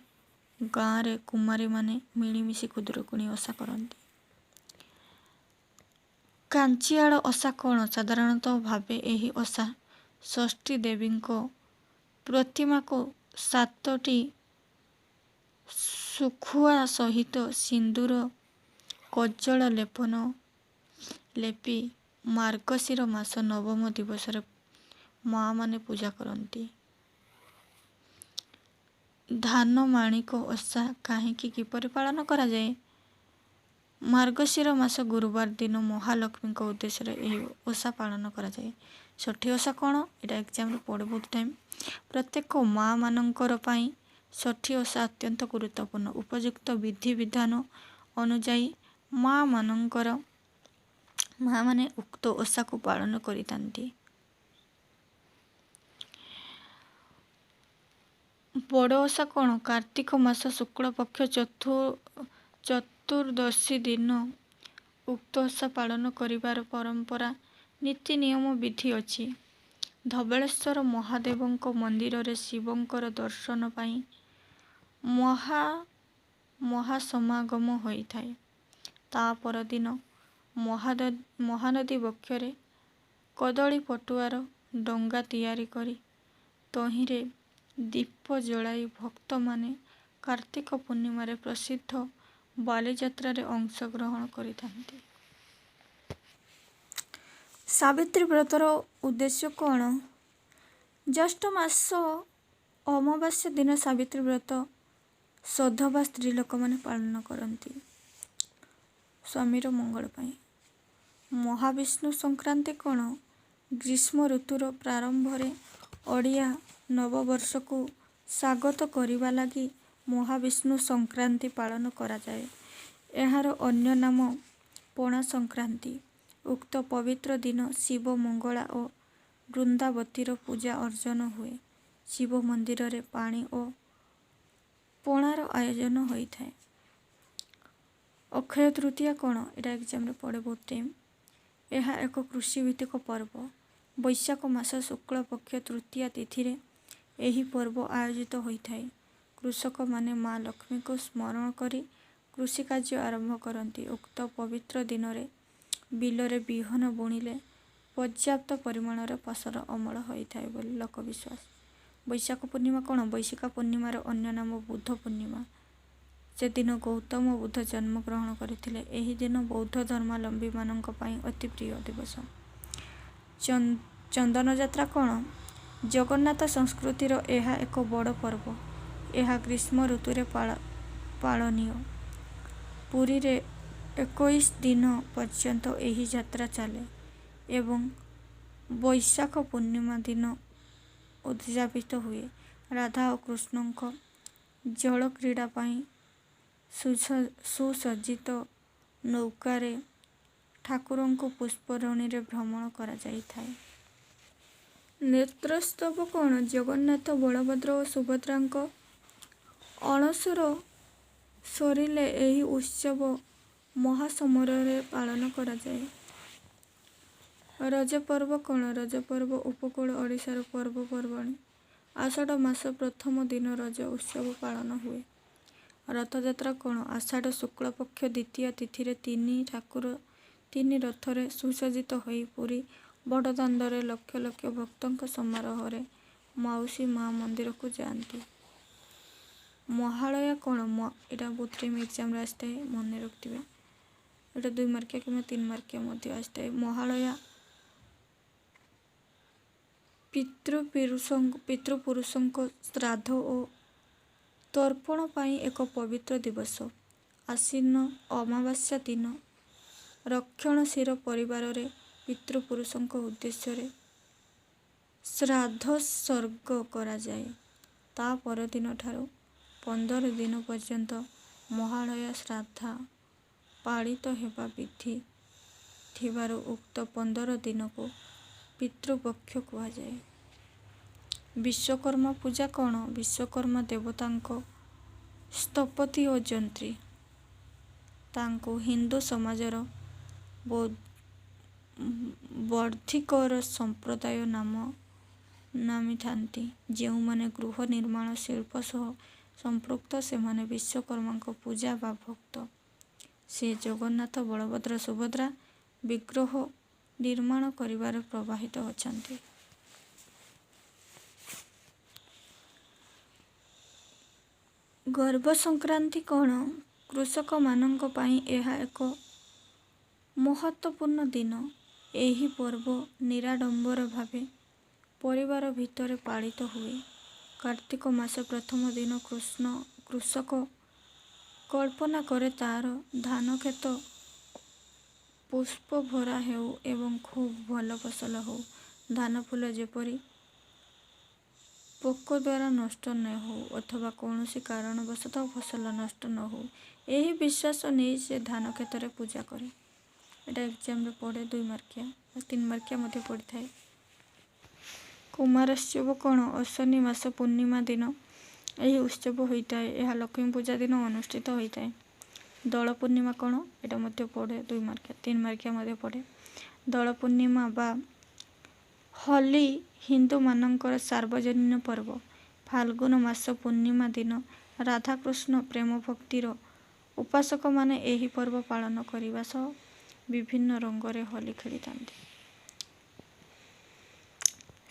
ଗାଁରେ କୁମାରୀମାନେ ମିଳିମିଶି ଖୁଦୁରୁକୁଣୀ ଓଷା କରନ୍ତି। କାଞ୍ଚିଆଳ ଓଷା କ'ଣ? ସାଧାରଣତଃ ଭାବେ ଏହି ଓଷା ଷଷ୍ଠୀ ଦେବୀଙ୍କ ପ୍ରତିମାକୁ 7ଟି ଶୁଖୁଆ ସହିତ ସିନ୍ଦୁର କଜ୍ଜଳ ଲେପି ମାର୍ଗଶିର ମାସ ନବମ ଦିବସରେ ମାଆମାନେ ପୂଜା କରନ୍ତି। ଧାନ ମାଣିକ ଓଷା କାହିଁକି କିପରି ପାଳନ କରାଯାଏ? ମାର୍ଗଶିର ମାସ ଗୁରୁବାର ଦିନ ମହାଲକ୍ଷ୍ମୀଙ୍କ ଉଦ୍ଦେଶ୍ୟରେ ଏହି ଓଷା ପାଳନ କରାଯାଏ। ଷଠୀ ଓଷା କ'ଣ? ଏଇଟା ଏକ୍ଜାମ୍ରେ ପଡ଼େ ବହୁତ ଟାଇମ୍। ପ୍ରତ୍ୟେକ ମାଆମାନଙ୍କର ପାଇଁ ଷଠୀ ଓଷା ଅତ୍ୟନ୍ତ ଗୁରୁତ୍ୱପୂର୍ଣ୍ଣ। ଉପଯୁକ୍ତ ବିଧିବିଧାନ ଅନୁଯାୟୀ ମାଆମାନେ ଉକ୍ତ ଓଷାକୁ ପାଳନ କରିଥାନ୍ତି। ବଡ଼ ଓଷା କ'ଣ? କାର୍ତ୍ତିକ ମାସ ଶୁକ୍ଳପକ୍ଷ ଚତୁର୍ଦ୍ଦଶୀ ଦିନ ଉକ୍ତ ଓଷା ପାଳନ କରିବାର ପରମ୍ପରା ନୀତି ନିୟମ ବିଧି ଅଛି। ଧବଳେଶ୍ୱର ମହାଦେବଙ୍କ ମନ୍ଦିରରେ ଶିବଙ୍କର ଦର୍ଶନ ପାଇଁ ମହାସମାଗମ ହୋଇଥାଏ। ତା ପରଦିନ ମହାନଦୀ ବକ୍ଷରେ କଦଳୀ ପଟୁଆର ଡଙ୍ଗା ତିଆରି କରି ତହିଁରେ ଦୀପ ଜଳାଇ ଭକ୍ତମାନେ କାର୍ତ୍ତିକ ପୂର୍ଣ୍ଣିମାରେ ପ୍ରସିଦ୍ଧ ବାଲିଯାତ୍ରାରେ ଅଂଶଗ୍ରହଣ କରିଥାନ୍ତି। ସାବିତ୍ରୀ ବ୍ରତର ଉଦ୍ଦେଶ୍ୟ କ'ଣ? ଜ୍ୟେଷ୍ଠ ମାସ ଅମାବାସ୍ୟା ଦିନ ସାବିତ୍ରୀ ବ୍ରତ ସଧବା ସ୍ତ୍ରୀ ଲୋକମାନେ ପାଳନ କରନ୍ତି ସ୍ୱାମୀର ମଙ୍ଗଳ ପାଇଁ। ମହାବିଷ୍ଣୁ ସଂକ୍ରାନ୍ତି କ'ଣ? ଗ୍ରୀଷ୍ମ ଋତୁର ପ୍ରାରମ୍ଭରେ ଓଡ଼ିଆ ନବବର୍ଷକୁ ସ୍ୱାଗତ କରିବା ଲାଗି ମହାବିଷ୍ଣୁ ସଂକ୍ରାନ୍ତି ପାଳନ କରାଯାଏ। ଏହାର ଅନ୍ୟ ନାମ ପଣା ସଂକ୍ରାନ୍ତି। ଉକ୍ତ ପବିତ୍ର ଦିନ ଶିବ ମଙ୍ଗଳା ଓ ବୃନ୍ଦାବତୀର ପୂଜା ଅର୍ଚ୍ଚନା ହୁଏ। ଶିବ ମନ୍ଦିରରେ ପାଣି ଓ ପଣାର ଆୟୋଜନ ହୋଇଥାଏ। ଅକ୍ଷୟ ତୃତୀୟା କ'ଣ? ଏଇଟା ଏକ୍ଜାମରେ ପଡ଼େ ବହୁତ ଟାଇମ୍। ଏହା ଏକ କୃଷିଭିତ୍ତିକ ପର୍ବ। ବୈଶାଖ ମାସ ଶୁକ୍ଳ ପକ୍ଷ ତୃତୀୟା ତିଥିରେ ଏହି ପର୍ବ ଆୟୋଜିତ ହୋଇଥାଏ। କୃଷକମାନେ ମା ଲକ୍ଷ୍ମୀଙ୍କୁ ସ୍ମରଣ କରି କୃଷି କାର୍ଯ୍ୟ ଆରମ୍ଭ କରନ୍ତି। ଉକ୍ତ ପବିତ୍ର ଦିନରେ ବିଲରେ ବିହନ ବୁଣିଲେ ପର୍ଯ୍ୟାପ୍ତ ପରିମାଣରେ ଫସଲ ଅମଳ ହୋଇଥାଏ ବୋଲି ଲୋକବିଶ୍ୱାସ। ବୈଶାଖ ପୂର୍ଣ୍ଣିମା କ'ଣ? ବୈଶାଖ ପୂର୍ଣ୍ଣିମାର ଅନ୍ୟ ନାମ ବୁଦ୍ଧ ପୂର୍ଣ୍ଣିମା। ସେଦିନ ଗୌତମ ବୁଦ୍ଧ ଜନ୍ମଗ୍ରହଣ କରିଥିଲେ। ଏହି ଦିନ ବୌଦ୍ଧ ଧର୍ମାବଲମ୍ବୀମାନଙ୍କ ପାଇଁ ଅତି ପ୍ରିୟ ଦିବସ। ଚନ୍ଦନ ଯାତ୍ରା କ'ଣ? ଜଗନ୍ନାଥ ସଂସ୍କୃତିର ଏହା ଏକ ବଡ଼ ପର୍ବ। ଏହା ଗ୍ରୀଷ୍ମ ଋତୁରେ ପାଳନୀୟ। ପୁରୀରେ 21 ଦିନ ପର୍ଯ୍ୟନ୍ତ ଏହି ଯାତ୍ରା ଚାଲେ ଏବଂ ବୈଶାଖ ପୂର୍ଣ୍ଣିମା ଦିନ ଉଦ୍ଯାପିତ ହୁଏ। ରାଧା ଓ କୃଷ୍ଣଙ୍କ ଜଳକ୍ରୀଡ଼ା ପାଇଁ ସୁସଜ୍ଜିତ ନୌକାରେ ଠାକୁରଙ୍କୁ ପୁଷ୍ପରଣୀରେ ଭ୍ରମଣ କରାଯାଇଥାଏ। ନେତ୍ରୋତ୍ସବ କ'ଣ? ଜଗନ୍ନାଥ, ବଳଭଦ୍ର ଓ ସୁଭଦ୍ରାଙ୍କ ଅଣସର ସରିଲେ ଏହି ଉତ୍ସବ ମହାସମାରୋହରେ ପାଳନ କରାଯାଏ। ରଜ ପର୍ବ କ'ଣ? ରଜ ପର୍ବ ଉପକୂଳ ଓଡ଼ିଶାର ପର୍ବପର୍ବାଣି। ଆଷାଢ଼ ମାସ ପ୍ରଥମ ଦିନ ରଜ ଉତ୍ସବ ପାଳନ ହୁଏ। ରଥଯାତ୍ରା କ'ଣ? ଆଷାଢ଼ ଶୁକ୍ଳ ପକ୍ଷ ଦ୍ୱିତୀୟା ତିଥିରେ ଠାକୁର ତିନି ରଥରେ ସୁସଜ୍ଜିତ ହୋଇ ପୁରୀ ବଡ଼ଦାଣ୍ଡରେ ଲକ୍ଷ ଲକ୍ଷ ଭକ୍ତଙ୍କ ସମାରୋହରେ ମାଉସୀ ମା ମନ୍ଦିରକୁ ଯାଆନ୍ତି। ମହାଳୟା କ'ଣ? ଏଇଟା ବହୁତ ଟାଇମ୍ ଏକ୍ଜାମରେ ଆସିଥାଏ, ମନେ ରଖିଥିବେ। ଏଇଟା 2 ମାର୍କିଆ କିମ୍ବା 3 ମାର୍କିଆ ମଧ୍ୟ ଆସିଥାଏ। ମହାଳୟା ପିତୃପୁରୁଷଙ୍କ ଶ୍ରାଦ୍ଧ ଓ ତର୍ପଣ ପାଇଁ ଏକ ପବିତ୍ର ଦିବସ। ଆଶ୍ୱିନ ଅମାବାସ୍ୟା ଦିନ ରକ୍ଷଣଶୀଳ ପରିବାରରେ ପିତୃପୁରୁଷଙ୍କ ଉଦ୍ଦେଶ୍ୟରେ ଶ୍ରାଦ୍ଧୋତ୍ସର୍ଗ କରାଯାଏ। ତା ପରଦିନ ଠାରୁ 15 ଦିନ ପର୍ଯ୍ୟନ୍ତ ମହାଳୟା ଶ୍ରାଦ୍ଧ ପାଳିତ ହେବା ବିଧି ଥିବାରୁ ଉକ୍ତ 15 ଦିନକୁ ପିତୃପକ୍ଷ କୁହାଯାଏ। ବିଶ୍ୱକର୍ମା ପୂଜା କ'ଣ? ବିଶ୍ୱକର୍ମା ଦେବତାଙ୍କ ସ୍ଥପତି ଓ ଯନ୍ତ୍ରୀ। ତାଙ୍କୁ ହିନ୍ଦୁ ସମାଜର ବର୍ଦ୍ଧିକର ସମ୍ପ୍ରଦାୟ ନାମିଥାନ୍ତି। ଯେଉଁମାନେ ଗୃହ ନିର୍ମାଣ ଶିଳ୍ପ ସହ ସମ୍ପୃକ୍ତ ସେମାନେ ବିଶ୍ୱକର୍ମାଙ୍କ ପୂଜା ବା ଭକ୍ତ। ସେ ଜଗନ୍ନାଥ, ବଳଭଦ୍ର, ସୁଭଦ୍ରା ବିଗ୍ରହ ନିର୍ମାଣ କରିବାରେ ପ୍ରବାହିତ ଅଛନ୍ତି। ଗର୍ଭ ସଂକ୍ରାନ୍ତି କ'ଣ? କୃଷକମାନଙ୍କ ପାଇଁ ଏହା ଏକ ମହତ୍ତ୍ୱପୂର୍ଣ୍ଣ ଦିନ। ଏହି ପର୍ବ ନିରାଡ଼ମ୍ବର ଭାବେ ପରିବାର ଭିତରେ ପାଳିତ ହୁଏ। କାର୍ତ୍ତିକ ମାସ ପ୍ରଥମ ଦିନ କୃଷକ କଳ୍ପନା କରେ ତାର ଧାନକ୍ଷେତ ପୁଷ୍ପଭରା ହେଉ ଏବଂ ଖୁବ୍ ଭଲ ଫସଲ ହେଉ। ଧାନଫୁଲ ଯେପରି ପୋକ ଦ୍ୱାରା ନଷ୍ଟ ନ ହେଉ ଅଥବା କୌଣସି କାରଣବଶତଃ ଫସଲ ନଷ୍ଟ ନ ହେଉ, ଏହି ବିଶ୍ୱାସ ନେଇ ସେ ଧାନକ୍ଷେତରେ ପୂଜା କରେ। ଏଇଟା ଏକ୍ଜାମରେ ପଡ଼େ 2 ମାର୍କିଆ 3 ମାର୍କିଆ ମଧ୍ୟ ପଡ଼ିଥାଏ। କୁମାରୋତ୍ସବ କ'ଣ? ଅଶ୍ୱିନ ମାସ ପୂର୍ଣ୍ଣିମା ଦିନ ଏହି ଉତ୍ସବ ହୋଇଥାଏ। ଏହା ଲକ୍ଷ୍ମୀ ପୂଜା ଦିନ ଅନୁଷ୍ଠିତ ହୋଇଥାଏ। ଦୋଳ ପୂର୍ଣ୍ଣିମା କ'ଣ? ଏଇଟା ମଧ୍ୟ ପଡ଼େ 2 ମାର୍କିଆ 3 ମାର୍କିଆ ମଧ୍ୟ ପଡ଼େ। ଦୋଳ ପୂର୍ଣ୍ଣିମା ବା ହୋଲି ହିନ୍ଦୁମାନଙ୍କର ସାର୍ବଜନୀନ ପର୍ବ। ଫାଲ୍ଗୁନ ମାସ ପୂର୍ଣ୍ଣିମା ଦିନ ରାଧାକୃଷ୍ଣ ପ୍ରେମ ଭକ୍ତିର ଉପାସକମାନେ ଏହି ପର୍ବ ପାଳନ କରିବା ସହ ବିଭିନ୍ନ ରଙ୍ଗରେ ହୋଲି ଖେଳିଥାନ୍ତି।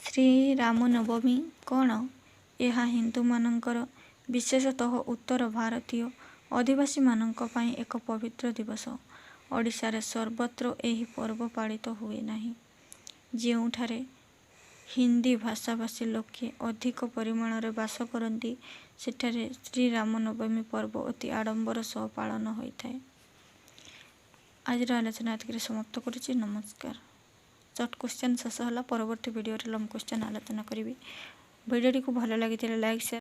ଶ୍ରୀରାମନବମୀ କ'ଣ? ଏହା ହିନ୍ଦୁମାନଙ୍କର ବିଶେଷତଃ ଉତ୍ତର ଭାରତୀୟ ଅଧିବାସୀମାନଙ୍କ ପାଇଁ ଏକ ପବିତ୍ର ଦିବସ। ଓଡ଼ିଶାରେ ସର୍ବତ୍ର ଏହି ପର୍ବ ପାଳିତ ହୁଏ ନାହିଁ। ଯେଉଁଠାରେ ହିନ୍ଦୀ ଭାଷାଭାଷୀ ଲୋକେ ଅଧିକ ପରିମାଣରେ ବାସ କରନ୍ତି, ସେଠାରେ ଶ୍ରୀରାମନବମୀ ପର୍ବ ଅତି ଆଡ଼ମ୍ବର ସହ ପାଳନ ହୋଇଥାଏ। ଆଜିର ଆଲୋଚନା ଏତିକିରେ ସମାପ୍ତ କରୁଛି। ନମସ୍କାର। ସର୍ଟ କ୍ୱେଶ୍ଚନ୍ ଶେଷ ହେଲା। ପରବର୍ତ୍ତୀ ଭିଡ଼ିଓରେ ଲଙ୍ଗ କ୍ୱେଶ୍ଚନ୍ ଆଲୋଚନା କରିବି। ଭିଡ଼ିଓଟିକୁ ଭଲ ଲାଗିଥିଲେ ଲାଇକ୍ ସେୟାର